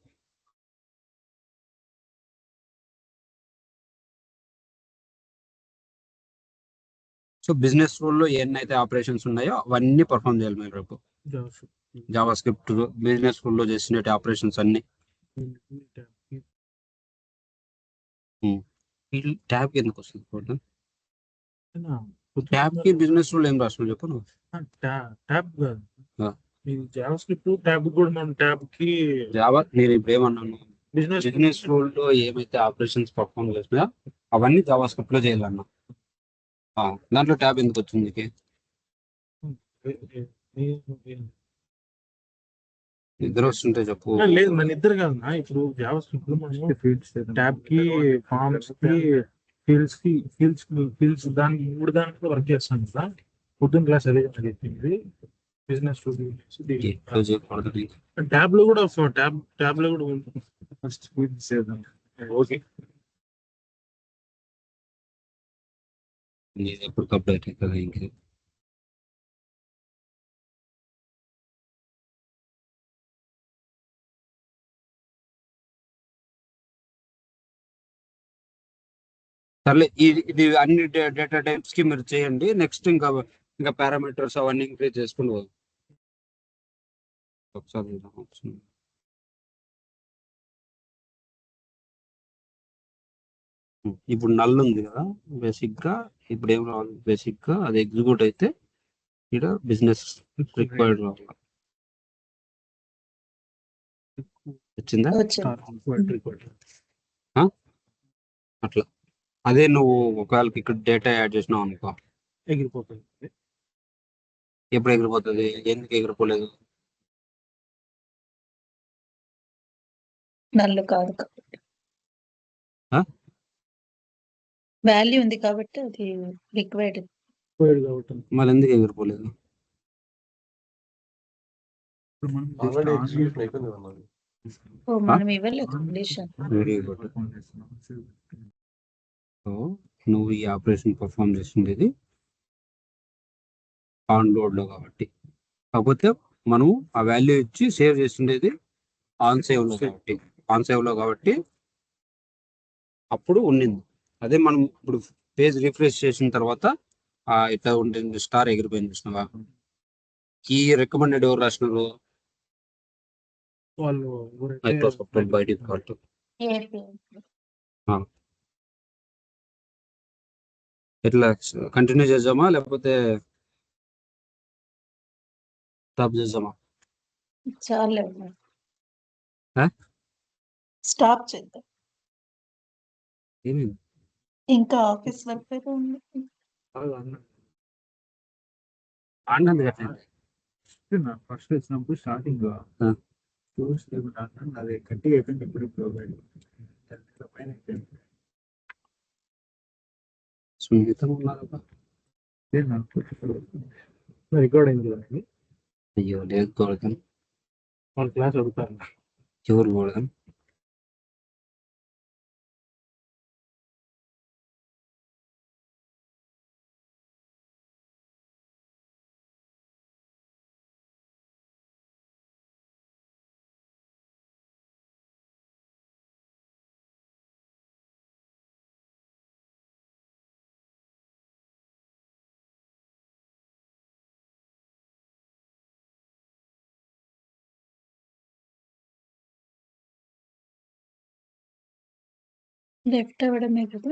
సో బిజినెస్ రూల్లో ఎన్నైతే ఆపరేషన్స్ ఉన్నాయో అవన్నీ పర్ఫామ్ చేయాలి మీరు రేపు. జావా స్క్రిప్ట్ బిజినెస్ రూల్లో చేసిన ఆపరేషన్స్ అన్ని. ట్యాబ్ ఎందుకు వస్తుంది? ట్యాబ్ కి బిజినెస్ రూల్ ఏం రాసిన చెప్పు నువ్వు. ట్యాబ్ ఆ. జావా స్క్రిప్ట్ ట్యాబ్ కూడా మనం ట్యాబ్ కి జావా నేను ఇప్పుడు ఏమన్నాను, బిజినెస్ రూల్ లో ఏమైతే ఆపరేషన్స్ పర్ఫామ్ చేసినా అవన్నీ జావా స్క్రిప్ట్ లో చేయాలన్నా. దాంట్లో ట్యాబ్ ఎందుకు వచ్చింది నీకు? ఇద్దరు వస్తుంటే చెప్పు. లేదు మన ఇద్దరు కాదన్నా. ఇప్పుడు జావా స్క్రిప్ట్ లో మనం ట్యాబ్ కి, ఫార్మ్స్ కి, ఫీల్డ్స్ దానికి 3 దాంట్లో వర్క్ చేస్తాం కదా. పొద్దున్న క్లాస్ అదే చెప్పింది. బిజినెస్ ట్యాబ్ లో కూడా ట్యాబ్ లో కూడా ఫస్ట్ ఓకే. ఎప్పటికప్పుడు అయితే కదా ఇంకే. సర్లే ఇది అన్ని డేటా టైప్స్ కి మీరు చేయండి. నెక్స్ట్ ఇంకా పారామీటర్స్ అవన్నీ ఇంక్రీజ్ చేసుకుని పోదాం. ఒకసారి చూద్దాం. ఇప్పుడు నల్ ఉంది కదా బేసిక్ గా. ఇప్పుడు ఏం రావాలి బేసిక్ గా, అది ఎగ్జిక్యూట్ అయితే ఇక్కడ బిజినెస్ రిక్వైర్డ్ రావాలి. వచ్చిందా? అట్లా అదే నువ్వు ఒకవేళ ఇక్కడ డేటా యాడ్ చేసినావు అనుకో ఎగిరిపోతుంది. ఎప్పుడు ఎగిరిపోతుంది? ఎందుకు ఎగిరిపోలేదు? నల్లు కాదు కాబట్టి, ఆ? వాల్యూ ఉంది కాబట్టి అది రిక్వైర్డ్. మరి ఎందుకు ఎగిరిపోలేదు? ఆల్రెడీ ఎగ్జిక్యూషన్ అయిపోయింది కదా నాది. ఓ మనం ఇవ్వలేదు కండిషన్. Very good. సో నువ్వు ఈ ఆపరేషన్ పర్ఫామ్ చేసిండేది ఆన్ లోడ్ లో కాబట్టి, కాకపోతే మనం ఆ వాల్యూ ఇచ్చి సేవ్ చేసిండేది ఆన్ సేవ్ లో కాబట్టి అప్పుడు ఉండింది. అదే మనం ఇప్పుడు పేజ్ రిఫ్రెష్ చేసిన తర్వాత ఇట్లా ఉంటుంది, స్టార్ ఎగిరిపోయింది చూసినావా. ఈ రికమెండెడ్ ఎవరు రాసినారు? వాళ్ళు మైక్రోసాఫ్ట్ బై డిఫాల్ట్. ఎట్లా కంటిన్యూ చేద్దామా లేకపోతే స్టాప్ చేద్దామా? చాలే ఆ? స్టాప్ చేద్దాం. ఏమైంది? ఇంకా ఆఫీస్ వర్క్ అయితే ఉంది. ఆడినందుకు ఎట్లయింది? ఫస్ట్ వచ్చినప్పుడు స్టార్టింగ్ అది గట్టిగా అయిపోయింది. ఇప్పుడు పైన అయిపోయింది. సున్నితం ఉన్నారబ్బా. రికార్డ్ అయింది కదండి. అయ్యో లేదు గోడకం. వాళ్ళ క్లాస్ అడుగుతారు. ఎవరు గోడకం? లెఫ్ట్ అవ్వడమే కదా.